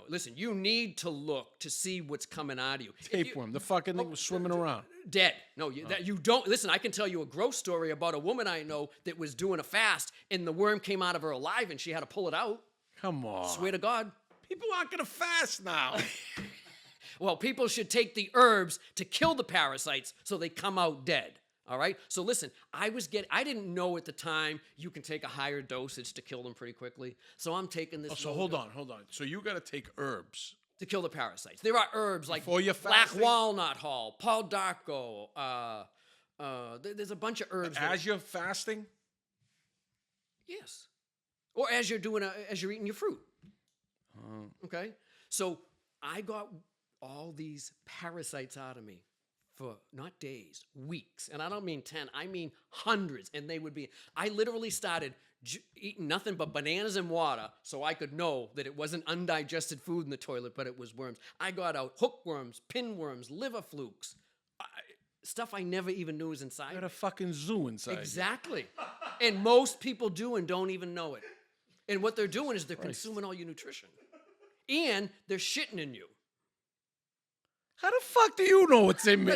Listen, you need to look to see what's coming out of you. If you- Tapeworm. The fucking thing was swimming around. Dead. No, that you don't. Listen, I can tell you a gross story about a woman I know that was doing a fast and the worm came out of her alive and she had to pull it out. Come on. Swear to God. People aren't going to fast now. Well, people should take the herbs to kill the parasites so they come out dead. All right? So listen, I didn't know at the time you can take a higher dosage to kill them pretty quickly. So I'm taking this. So hold on. So you got to take herbs. To kill the parasites. There are herbs like Before you're black fasting? walnut hull, Paul Darko. There's a bunch of herbs. As you're fasting? Yes. Or as you're eating your fruit. Okay? So I got all these parasites out of me for not days, weeks. And I don't mean 10, I mean hundreds. And I literally started eating nothing but bananas and water so I could know that it wasn't undigested food in the toilet, but it was worms. I got out hookworms, pinworms, liver flukes, stuff I never even knew was inside. You got a fucking zoo inside. you. Exactly. And most people do and don't even know it. And what they're doing is they're consuming all your nutrition. And they're shitting in you. How the fuck do you know what's in me?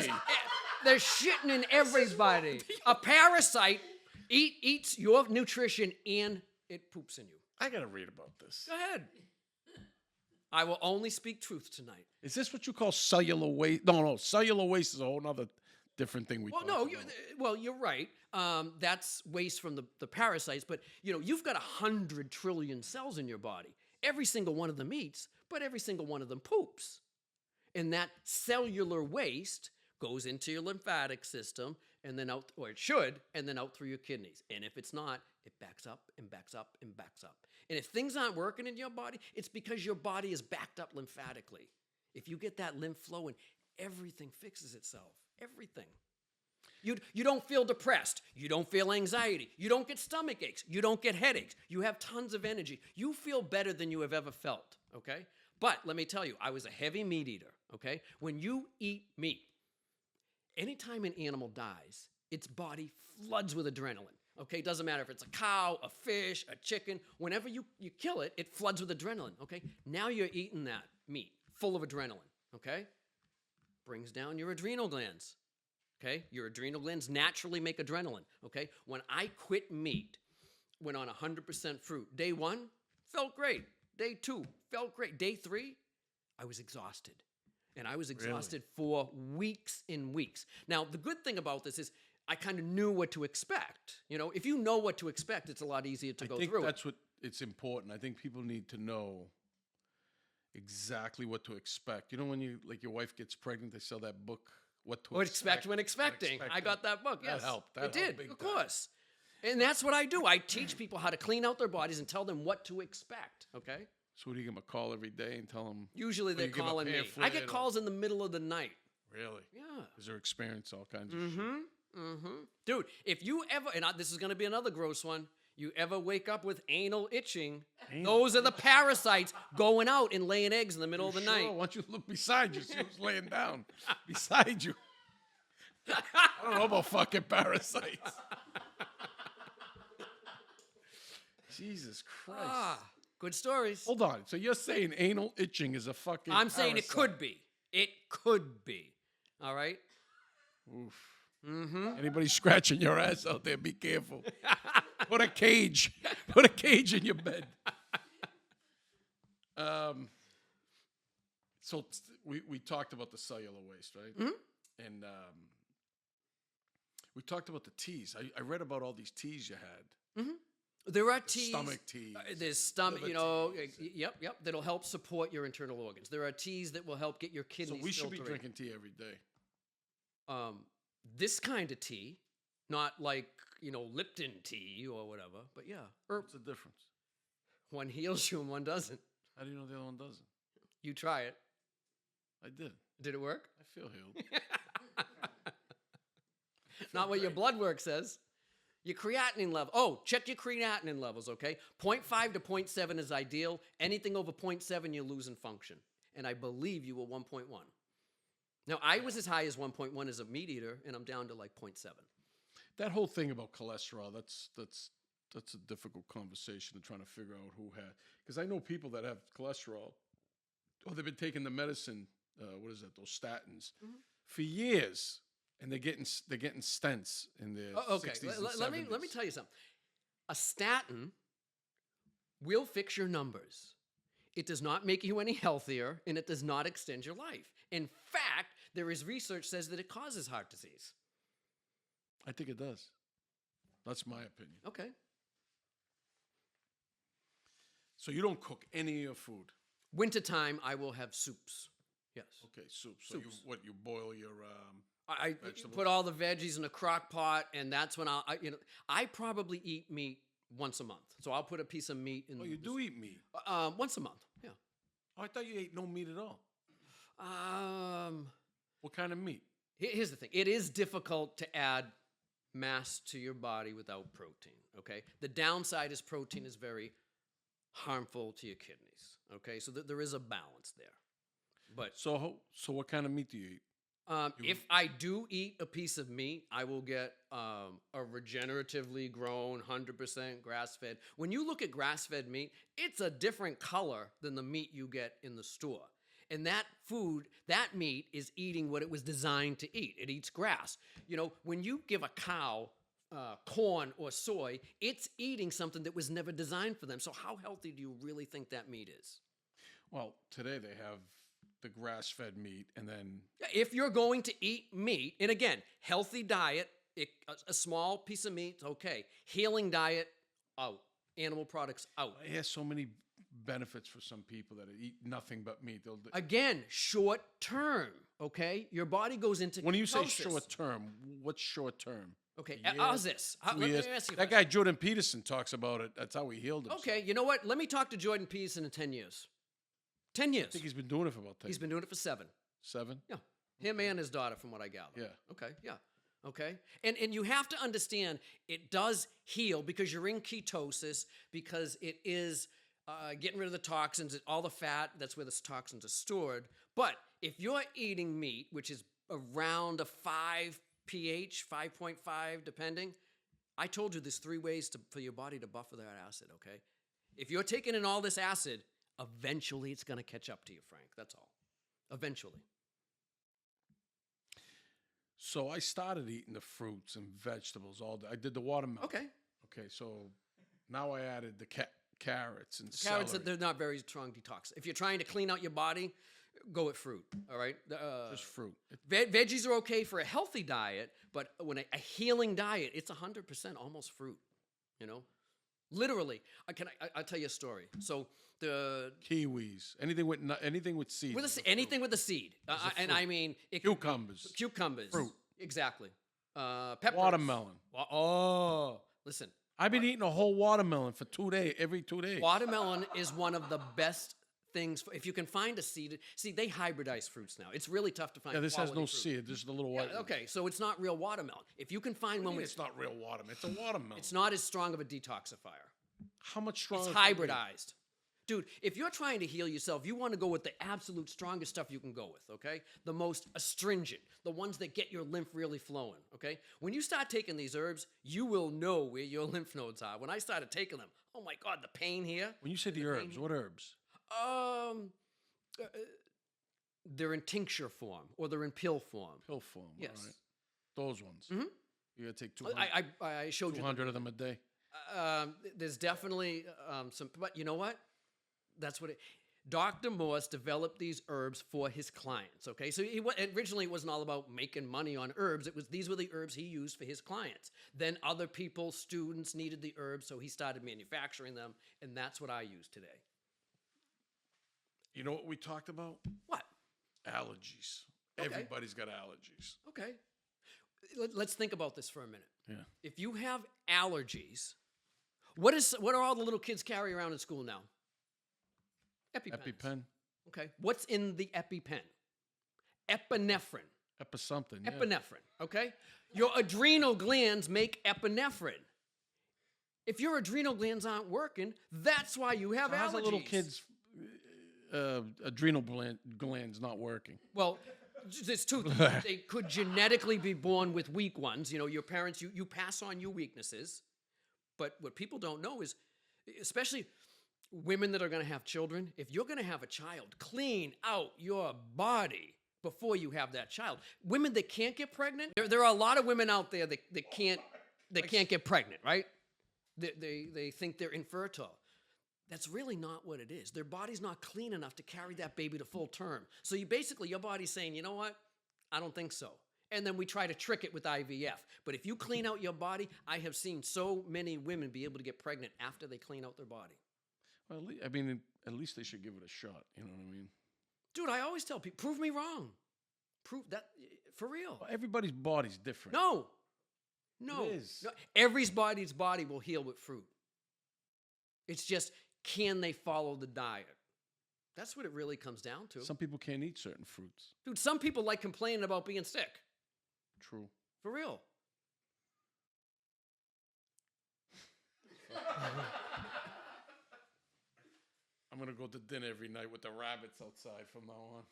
They're shitting in everybody. A parasite eats your nutrition and it poops in you. I got to read about this. Go ahead. I will only speak truth tonight. Is this what you call cellular waste? No. Cellular waste is a whole nother different thing we Well, talk no, about. you're right. That's waste from the parasites. But, you've got 100 trillion cells in your body. Every single one of them eats, but every single one of them poops. And that cellular waste goes into your lymphatic system and then out, or it should, and then out through your kidneys. And if it's not, it backs up and backs up and backs up. And if things aren't working in your body, it's because your body is backed up lymphatically. If you get that lymph flowing, everything fixes itself. Everything. You don't feel depressed. You don't feel anxiety. You don't get stomach aches. You don't get headaches. You have tons of energy. You feel better than you have ever felt, okay? But let me tell you, I was a heavy meat eater, okay? When you eat meat, anytime an animal dies, its body floods with adrenaline, okay? It doesn't matter if it's a cow, a fish, a chicken. Whenever you kill it, it floods with adrenaline, okay? Now you're eating that meat full of adrenaline, okay? Brings down your adrenal glands. Okay, your adrenal glands naturally make adrenaline. Okay, when I quit meat, went on 100% fruit. Day 1, felt great. Day 2, felt great. Day 3, I was exhausted. And I was exhausted for weeks and weeks. Now, the good thing about this is I kind of knew what to expect. If you know what to expect, it's a lot easier to go through. I think that's what it's important. I think people need to know exactly what to expect. When your wife gets pregnant, they sell that book. What to expect when expecting. I got that book, yes. That helped. It did, of course. And that's what I do. I teach people how to clean out their bodies and tell them what to expect, okay? So what do you give them a call every day and tell them? Usually they're calling me. I get calls in the middle of the night. Really? Yeah. Because they're experiencing all kinds of shit. Dude, if you ever, and this is going to be another gross one, you ever wake up with anal itching, those are the parasites going out and laying eggs in the middle of the night. Why don't you look beside you? See who's laying down beside you. I don't know about fucking parasites. Jesus Christ. Good stories. Hold on. So you're saying anal itching is a fucking I'm saying it parasite. could be. It could be. All right? Oof. Mm-hmm. Anybody scratching your ass out there, be careful. Put a cage. Put a cage in your bed. So we talked about the cellular waste, right? Mm-hmm. And we talked about the teas. I read about all these teas you had. Mm-hmm. There are teas. Stomach teas. There's stomach, liver teas. yep. That'll help support your internal organs. There are teas that will help get your So kidneys we should be filtering. drinking tea every day. This kind of tea, not like, Lipton tea or whatever, but yeah. What's the difference? One heals you and one doesn't. How do you know the other one doesn't? You try it. I did. Did it work? I feel healed. Not what your blood work says. Your creatinine level. Oh, check your creatinine levels, okay? 0.5 to 0.7 is ideal. Anything over 0.7, you're losing function. And I believe you were 1.1. Now, I was as high as 1.1 as a meat eater, and I'm down to like 0.7. That whole thing about cholesterol, that's a difficult conversation to trying to figure out who had. Because I know people that have cholesterol, or they've been taking the medicine, what is that, those statins, for years. And they're getting stents in their 60s and 70s. Let me tell you something. A statin will fix your numbers. It does not make you any healthier, and it does not extend your life. In fact, there is research says that it causes heart disease. I think it does. That's my opinion. Okay. So you don't cook any of your food? Wintertime, I will have soups. Yes. Okay, soup. So you boil your I vegetables? put all the veggies in a crock pot, and that's when I probably eat meat once a month. So I'll put a piece of meat in. Oh, you do eat meat? Once a month, yeah. Oh, I thought you ate no meat at all. What kind of meat? Here's the thing. It is difficult to add mass to your body without protein, okay? The downside is protein is very harmful to your kidneys, okay? So there is a balance there. But So what kind of meat do you eat? if I do eat a piece of meat, I will get a regeneratively grown, 100% grass-fed. When you look at grass-fed meat, it's a different color than the meat you get in the store. And that meat is eating what it was designed to eat. It eats grass. When you give a cow corn or soy, it's eating something that was never designed for them. So how healthy do you really think that meat is? Well, today they have the grass-fed meat, and then If you're going to eat meat, and again, healthy diet, a small piece of meat, okay. Healing diet, out. Animal products, out. it has so many benefits for some people that eat nothing but meat. Again, short term, okay? Your body goes into When you say ketosis. short term, what's short term? Okay, A year, how's this? 2 Let me years? ask you a That question. guy Jordan Peterson talks about it. That's how he healed himself. Okay, you know what? Let me talk to Jordan Peterson in 10 years. 10 years. I think he's been doing it for about 10 He's been doing it for 7. 7? Yeah. Him and his daughter, from what I gather. Yeah. Okay, yeah. Okay. And you have to understand it does heal because you're in ketosis, because it is getting rid of the toxins, all the fat, that's where the toxins are stored. But if you're eating meat, which is around a 5 pH, 5.5 depending, I told you there's 3 ways for your body to buffer that acid, okay? If you're taking in all this acid, eventually it's going to catch up to you, Frank. That's all. Eventually. So I started eating the fruits and vegetables all day. I did the watermelon. Okay. Okay, so now I added the carrots and Carrots, celery. they're not very strong detox. If you're trying to clean out your body, go with fruit, all right? Just fruit. Veggies are okay for a healthy diet, but when a healing diet, it's 100% almost fruit, Literally. I'll tell you a story. So the Kiwis, anything with seeds. anything with a seed, and I mean Cucumbers. Cucumbers, Fruit. exactly. Peppers. Watermelon. Oh, listen. I've been eating a whole watermelon for 2 days, every 2 days. Watermelon is one of the best things. If you can find a seed, they hybridize fruits now. It's really tough to find. Yeah, this has no fruit. seed. Just a little white. Yeah, okay, so it's not real watermelon. If you can find one with, It's not real watermelon. It's a watermelon. it's not as strong of a detoxifier. How much stronger? It's hybridized. Dude, if you're trying to heal yourself, you want to go with the absolute strongest stuff you can go with, okay? The most astringent, the ones that get your lymph really flowing, okay? When you start taking these herbs, you will know where your lymph nodes are. When I started taking them, oh my God, the pain here. When you say the herbs, what herbs? Um, uh, they're in tincture form or they're in pill form. Pill form. Yes. All right. Those ones. Mhm. You gotta take 200, I showed you. 200 of them a day. There's definitely some, but you know what? That's what Dr. Morse developed these herbs for his clients. Okay, so originally it wasn't all about making money on herbs. These were the herbs he used for his clients. Then other people, students needed the herbs, so he started manufacturing them, and that's what I use today. You know what we talked about? What? Allergies. Okay. Everybody's got allergies. Okay, let's think about this for a minute. Yeah. If you have allergies, what are all the little kids carry around in school now? EpiPens. EpiPen. Okay. What's in the EpiPen? Epinephrine. Something. Yeah. Epinephrine. Okay. Your adrenal glands make epinephrine. If your adrenal glands aren't working, that's why you have So how's allergies. a little kid's adrenal glands not working? Well, there's two things. They could genetically be born with weak ones. You know, your parents, you pass on your weaknesses. But what people don't know is, especially women that are going to have children, if you're going to have a child, clean out your body before you have that child. Women that can't get pregnant, there are a lot of women out there that can't get pregnant, right? They think they're infertile. That's really not what it is. Their body's not clean enough to carry that baby to full term. So your body's saying, you know what? I don't think so. And then we try to trick it with IVF. But if you clean out your body, I have seen so many women be able to get pregnant after they clean out their body. Well, at least they should give it a shot. You know what I mean? Dude, I always tell people, prove me wrong. Prove that, for real. Well, everybody's body's different. No. It is. No. Everybody's body will heal with fruit. It's just, can they follow the diet? That's what it really comes down to. Some people can't eat certain fruits. Dude, some people like complaining about being sick. True. For real. I'm going to go to dinner every night with the rabbits outside from now on.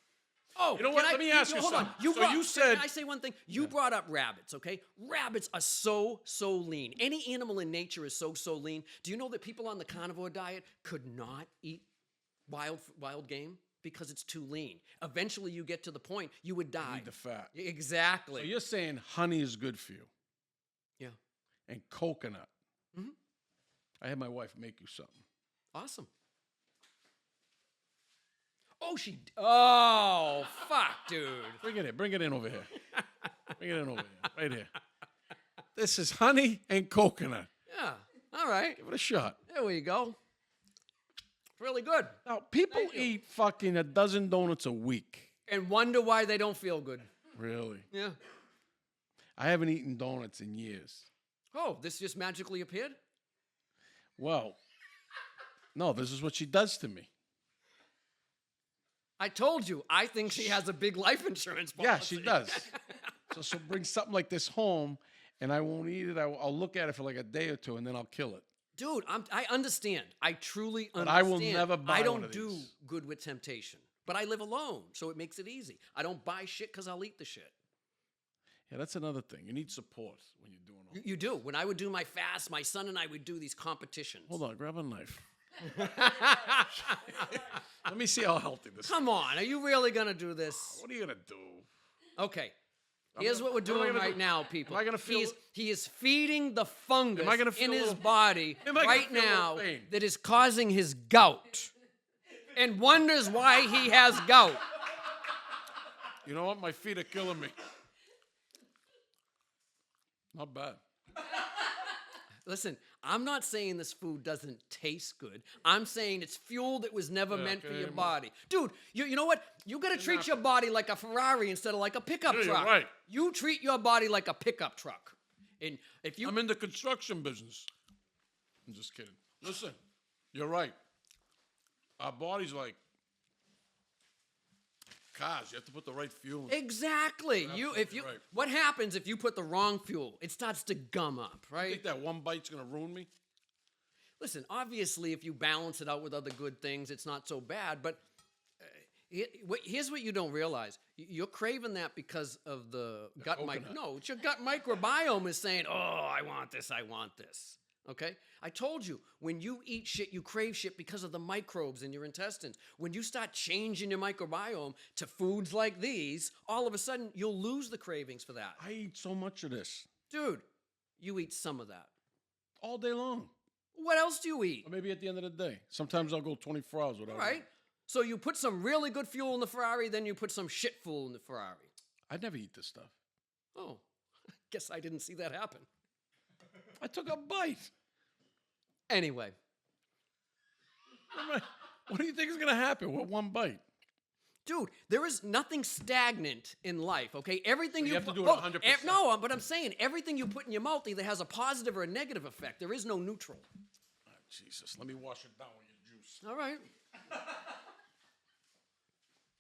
Oh, you know what? Let me ask you hold on. something. You said... Can I say one thing? You brought up rabbits, okay? Rabbits are so lean. Any animal in nature is so lean. Do you know that people on the carnivore diet could not eat wild game? Because it's too lean. Eventually you get to the point you would die. You need the fat. Exactly. So you're saying honey is good for you. Yeah. And coconut. Mm-hmm. I had my wife make you something. Awesome. Oh, fuck, dude. Bring it in over here. Bring it in over here. Right here. This is honey and coconut. Yeah. All right. Give it a shot. There we go. Really good. Now, people eat fucking a dozen donuts a week. And wonder why they don't feel good. Really? Yeah. I haven't eaten donuts in years. Oh, this just magically appeared? Well, no, this is what she does to me. I told you, I think she has a big life insurance policy. Yeah, she does. So she'll bring something like this home, and I won't eat it. I'll look at it for like a day or two, and then I'll kill it. Dude, I understand. I truly understand. But I will never buy I don't one of do these. good with temptation. But I live alone, so it makes it easy. I don't buy shit because I'll eat the shit. Yeah, that's another thing. You need support when you're doing all You do. When I would do my fast, my son and I would do these competitions. Hold on, grab a knife. Let me see how healthy this is. Come on, are you really going to do this? What are you going to do? Okay. Here's what we're doing right now, people. Am I gonna feel he is feeding the fungus in his body Am I gonna right feel a little now pain? that is causing his gout and wonders why he has gout. You know what? My feet are killing me. Not bad. Listen, I'm not saying this food doesn't taste good. I'm saying it's fuel that was never meant for your body. Dude, you know what? You got to treat your body like a Ferrari instead of like a pickup truck. You're right. You treat your body like a pickup truck. And if you I'm in the construction business. I'm just kidding. Listen, you're right. Our body's like cars. You have to put the right fuel in. Exactly. Right. What happens if you put the wrong fuel? It starts to gum up, You right? think that one bite's going to ruin me? listen, obviously, if you balance it out with other good things, it's not so bad. But here's what you don't realize. You're craving that because of the gut coconut. No, it's your gut microbiome is saying, oh, I want this, I want this. Okay? I told you, when you eat shit, you crave shit because of the microbes in your intestines. When you start changing your microbiome to foods like these, all of a sudden, you'll lose the cravings for that. I eat so much of this Dude, you eat some of that. all day long. What else do you eat? Or maybe at the end of the day. Sometimes I'll go 24 hours without All right. eating. So you put some really good fuel in the Ferrari, then you put some shit fuel in the Ferrari. I never eat this stuff. Oh, guess I didn't see that happen. I took a bite. Anyway, What do you think is going to happen with one bite? dude, there is nothing stagnant in life, okay? Everything You have to put- do it hold- 100%. No, but I'm saying everything you put in your mouth either has a positive or a negative effect. There is no neutral. Oh, Jesus, let me wash it down with your juice. All right.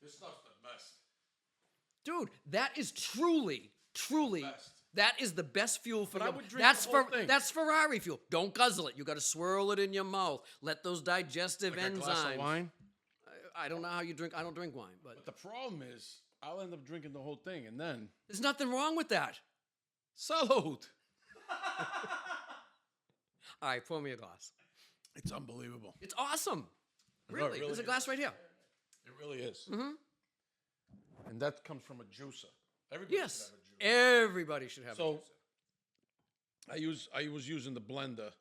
This stuff's the best. Dude, that is truly, Best. that is the best fuel for But I your would drink that's the whole thing. That's Ferrari fuel. Don't guzzle it. You got to swirl it in your mouth. Let those digestive Like a enzymes. glass of wine. I don't know how you drink. I don't drink wine, but But the problem is, I'll end up drinking the whole thing, and then there's nothing wrong with that. salute. All right, pour me a glass. It's unbelievable. It's awesome. No, it Really. really There's a is. glass right here. It really is. Mm-hmm. And that comes from a juicer. Everybody Yes. should have a juicer. Everybody should have a So juicer. I was using the blender,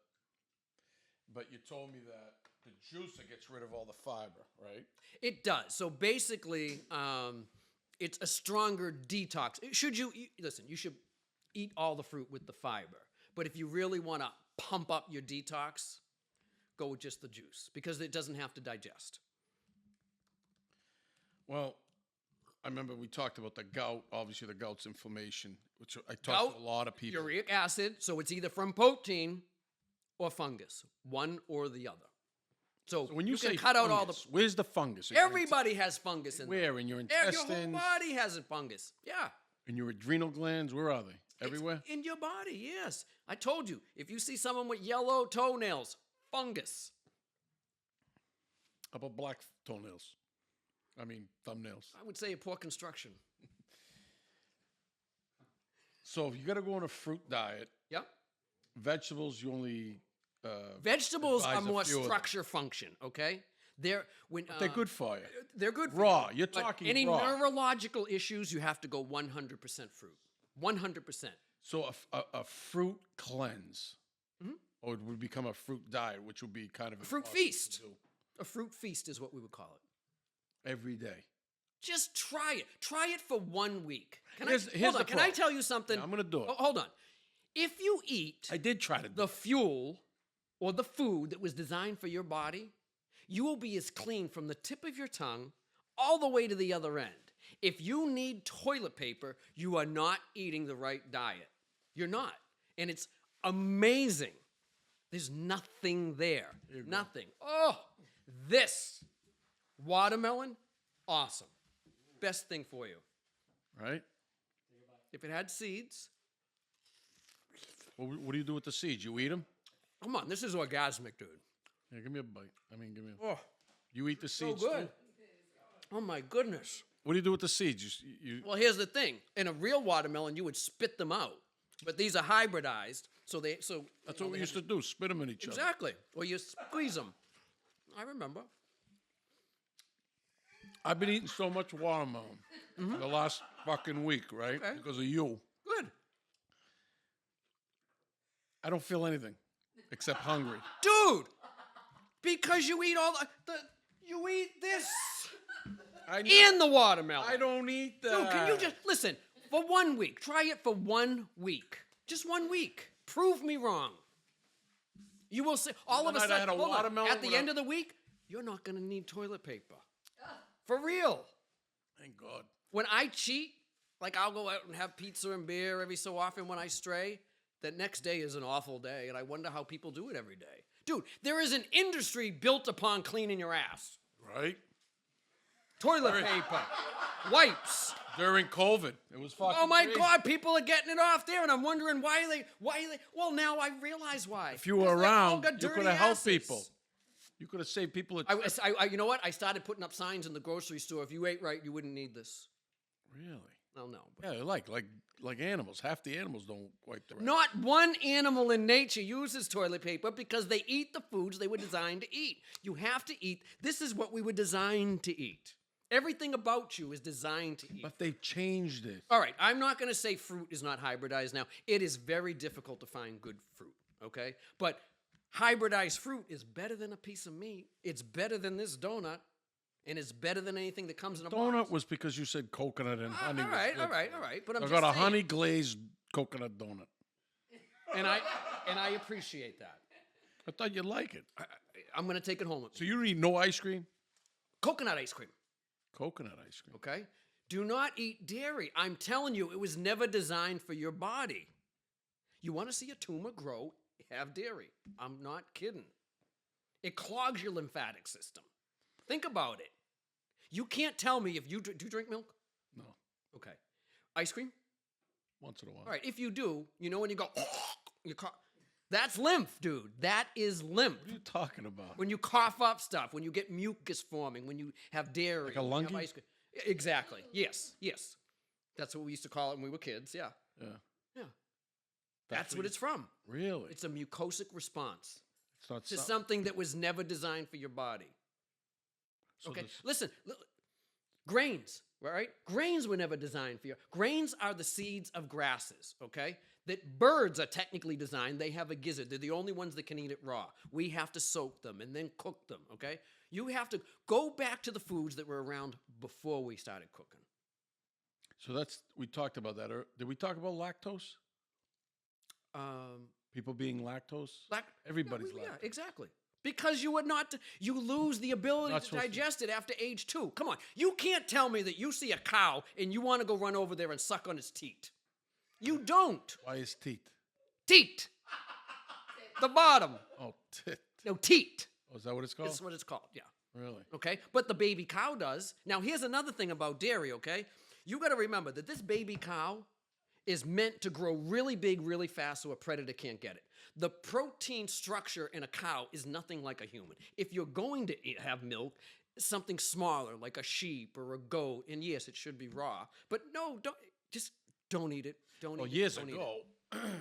but you told me that the juicer gets rid of all the fiber, right? It does. So basically, it's a stronger detox. Listen, you should eat all the fruit with the fiber. But if you really want to pump up your detox, go with just the juice because it doesn't have to digest. Well, I remember we talked about the gout. Obviously, the gout's inflammation, which I talked Gout, to a lot of people. Uric acid, so it's either from protein or fungus, one or the other. So, So when you say can cut out all the. fungus, where's the fungus? Everybody has fungus in them. Where? In your Your whole intestines? body has a fungus. Yeah. In your adrenal glands? Where are they? Everywhere? In your body, yes. I told you, if you see someone with yellow toenails, fungus. How about black toenails? I mean, thumbnails. I would say a poor construction. So if you got to go on a fruit diet, Yep. vegetables you only Vegetables advise are a more few of them. structure function, okay? They're good for you. They're good for Raw. you, You're but talking any raw. neurological issues, you have to go 100% fruit. 100%. So a fruit cleanse, or it would become a fruit diet, which would be kind of fruit impossible to feast. do A fruit feast is what we would call it. every day. Just try it. Try it for 1 week. Here's hold the on. Can I problem. tell you something? Yeah, I'm gonna do it. Hold on. If you eat I did try to do the it. fuel or the food that was designed for your body, you will be as clean from the tip of your tongue all the way to the other end. If you need toilet paper, you are not eating the right diet. You're not. And it's amazing. There's nothing there. Nothing. Oh, this watermelon, awesome. Best thing for you. Right? If it had seeds, What do you do with the seeds? You eat them? come on, this is orgasmic, dude. Yeah, give me a bite. I mean, give me. Oh, You eat the so seeds good. too? Oh my goodness. What do you do with the seeds? You Well, here's the thing. In a real watermelon, you would spit them out. But these are hybridized, so that's what we used to do. Spit them in each other. Exactly. Or you squeeze them. I remember. I've been eating so much watermelon the last fucking week, right? Okay. Because of you. Good. I don't feel anything except hungry. Dude, because you eat all you eat this in the watermelon. I don't eat that. Dude, can you just listen for 1 week? Try it for 1 week. Just 1 week. Prove me wrong. You will see. All of a night I sudden, had a hold on, watermelon at the with end a- of the week, you're not going to need toilet paper. For real. Thank God. When I cheat, like I'll go out and have pizza and beer every so often when I stray, that next day is an awful day, and I wonder how people do it every day. Dude, there is an industry built upon cleaning your ass. Right? toilet paper, wipes. During COVID, it was fucking Oh my crazy. God, people are getting it off there, and I'm wondering why they. Well, now I realize why. If you were 'Cause they all around, got you dirty could have helped asses. people. You could have saved people a trip. You know what? I started putting up signs in the grocery store. If you ate right, you wouldn't need this. Really? Oh no. Yeah, like animals. Half the animals don't wipe their ass. Not one animal in nature uses toilet paper because they eat the foods they were designed to eat. You have to eat. This is what we were designed to eat. Everything about you is designed to eat. But they've changed it. All right, I'm not going to say fruit is not hybridized now. It is very difficult to find good fruit, okay? But hybridized fruit is better than a piece of meat. It's better than this donut, and it's better than anything that comes in a Donut box. was because you said coconut and honey. All right. But I'm I just got a saying, honey glazed coconut donut. and I appreciate that. I thought you'd like it. I'm going to take it home with So me. you eat no ice cream? Coconut ice cream. Coconut ice cream. Okay? Do not eat dairy. I'm telling you, it was never designed for your body. You want to see a tumor grow, have dairy. I'm not kidding. It clogs your lymphatic system. Think about it. You can't tell me if you do you drink milk? No. Okay. Ice cream? Once in a while. All right. If you do, you know when you go, that's lymph, dude. That is lymph. What are you talking about? When you cough up stuff, when you get mucus forming, when you have dairy, Like a when you have lungie? ice cream. Exactly. Yes. That's what we used to call it when we were kids. Yeah. Yeah. That's what it's from. Really? It's a mucosic response It's not to some- something that was never designed for your body. so Okay. this- Listen, grains, right? Grains were never designed for you. Grains are the seeds of grasses, okay? That birds are technically designed. They have a gizzard. They're the only ones that can eat it raw. We have to soak them and then cook them, okay? You have to go back to the foods that were around before we started cooking. So we talked about that. Did we talk about lactose? People being lactose? Everybody's Yeah, lactose. exactly. Because you lose the ability Not to supposed to- digest it after age 2. Come on. You can't tell me that you see a cow and you want to go run over there and suck on its teat. You don't. Why is teeth? Teat. The bottom. Oh, tit. No, teat. Oh, is that what it's called? That's what it's called, yeah. Really? Okay? But the baby cow does. Now, here's another thing about dairy, okay? You got to remember that this baby cow is meant to grow really big, really fast so a predator can't get it. The protein structure in a cow is nothing like a human. If you're going to have milk, something smaller like a sheep or a goat, and yes, it should be raw, but no, don't eat it. Don't Well, eat it. years Don't eat ago,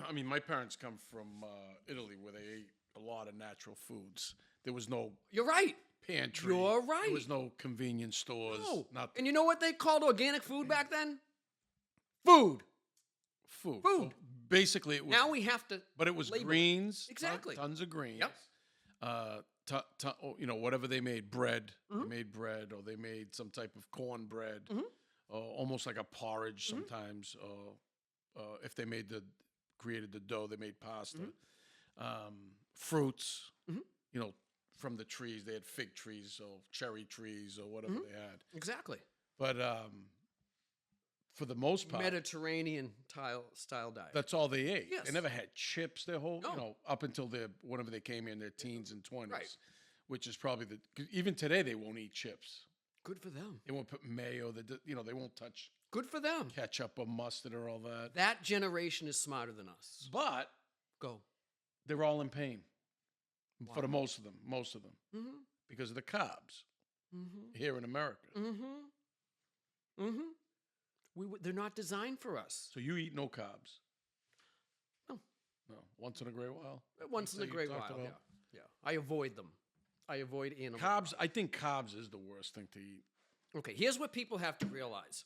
I mean, my parents come from Italy where they ate a lot of natural foods. There was no You're right. pantry. You're right. There was no convenience stores. No. Nothing. And you know what they called organic food back then? Food. Food. Food. So basically, it was. Now we have to. But it was label it. greens. Exactly. Tons of greens. Yep. Whatever they made, bread. They made bread, or they made some type of cornbread, almost like a porridge sometimes. If they created the dough, they made pasta. Fruits. From the trees, they had fig trees or cherry trees or whatever they had. Exactly. But for the most part, Mediterranean style diet. that's all they ate. Yes. They never had chips their whole, No. up until whenever they came in their teens and 20s, Right. which is probably 'cause even today they won't eat chips. Good for them. They won't put mayo. They won't touch Good for them. ketchup or mustard or all that. That generation is smarter than us. But Go. they're all in pain for Why? most of them, Mm-hmm. because of the carbs here in America. They're not designed for us. So you eat no carbs? No. No. Once in a great while. Once in a that you great talked while. about? Yeah. I avoid them. I avoid animal Carbs. I think carbs is the worst thing to eat. Okay, here's what people have to realize.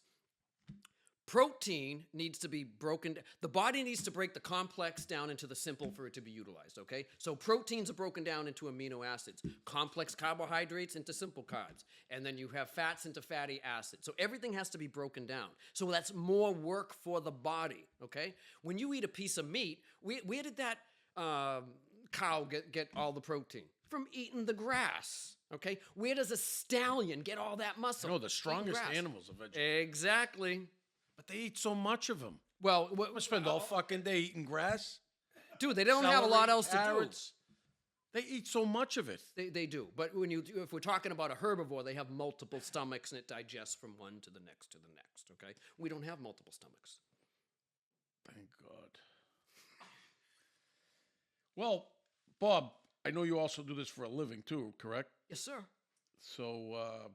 Protein needs to be broken. The body needs to break the complex down into the simple for it to be utilized, okay? So proteins are broken down into amino acids, complex carbohydrates into simple carbs, and then you have fats into fatty acids. So everything has to be broken down. So that's more work for the body, okay? When you eat a piece of meat, where did that cow get all the protein? From eating the grass, okay? Where does a stallion get all that muscle? No, the Eating strongest grass. animals are vegetarian. Exactly. But they eat so much of them. Well, I spend all fucking day eating grass. dude, they don't have a lot Celery, else to carrots. They eat so much of it. They do. But if we're talking about a herbivore, they have multiple stomachs and it digests from one to the next to the next, okay? We don't have multiple stomachs. Thank God. Well, Bob, I know you also do this for a living too, correct? Yes, sir. So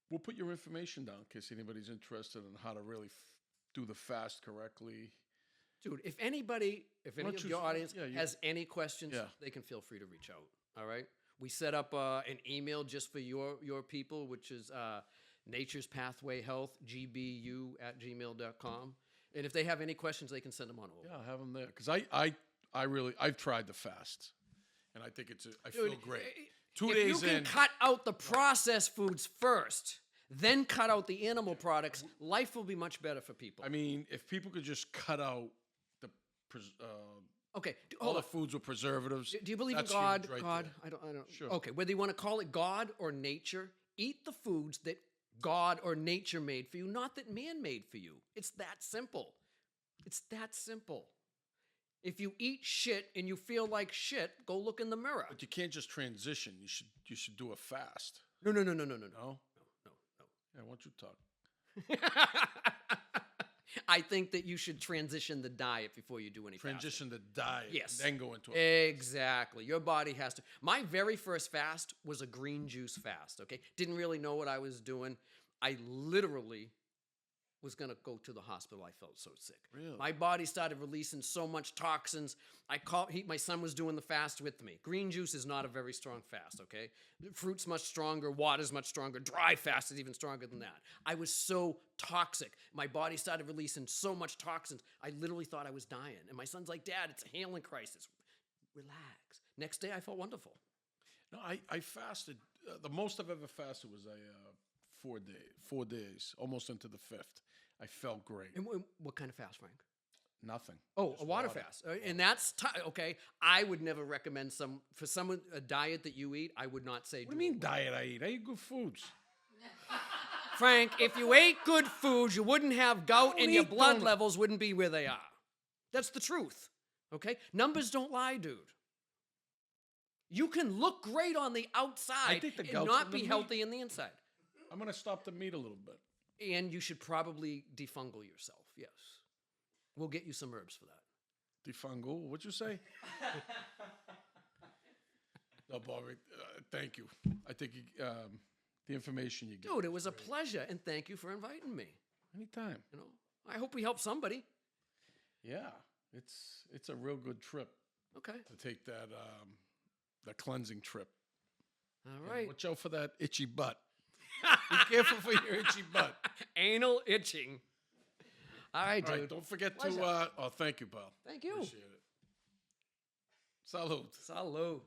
we'll put your information down in case anybody's interested in how to really do the fast correctly. Dude, if any of your audience has any questions, Yeah. they can feel free to reach out. All right? We set up an email just for your people, which is Nature's Pathway Health, G.B.U. @gmail.com. And if they have any questions, they can send them on over. Yeah, have them there. Because I've tried the fast. And I think I feel great. 2 If days you can in. cut out the processed foods first, then cut out the animal products, life will be much better for people. I mean, if people could just cut out the Okay, all the foods with preservatives. Do you believe in that's God? huge right God? there. I don't. Sure. Okay, whether you want to call it God or nature, eat the foods that God or nature made for you, not that man made for you. It's that simple. It's that simple. If you eat shit and you feel like shit, go look in the mirror. But you can't just transition. You should do a fast. No. No? No. Yeah, why don't you talk? I think that you should transition the diet before you do any Transition the diet. Yes. And then go into it. Exactly. Your body has to. My very first fast was a green juice fast, okay? Didn't really know what I was doing. I literally was going to go to the hospital. I felt so sick. Really? My body started releasing so much toxins. My son was doing the fast with me. Green juice is not a very strong fast, okay? Fruit's much stronger. Water's much stronger. Dry fast is even stronger than that. I was so toxic. My body started releasing so much toxins. I literally thought I was dying. And my son's like, Dad, it's a healing crisis. Relax. Next day, I felt wonderful. No, I fasted. The most I've ever fasted was 4 days, almost into the 5th. I felt great. And what kind of fast, Frank? Nothing. Oh, Just a water fast. And that's okay. I would never recommend for someone a diet that you eat. I would not say. What do you mean diet I eat? I eat good foods. Frank, if you ate good foods, you wouldn't have gout and your blood donuts. levels wouldn't be where they are. That's the truth. Okay? Numbers don't lie, dude. You can look great on the outside think the and gout's not in the be meat. healthy in the inside. I'm going to stop the meat a little bit. And you should probably defungal yourself. Yes. We'll get you some herbs for that. Defungal? What'd you say? No, Bobby, thank you. I think the information you gave. Dude, it was a pleasure, and thank you for inviting me. Anytime. You know, I hope we help somebody. Yeah, it's a real good trip Okay. to take that cleansing trip. All right. Watch out for that itchy butt. Be careful for your itchy butt. Anal itching. All right, All dude. right, don't forget Pleasure. to. Thank you, pal. Thank you. Appreciate it. Salud. Salud.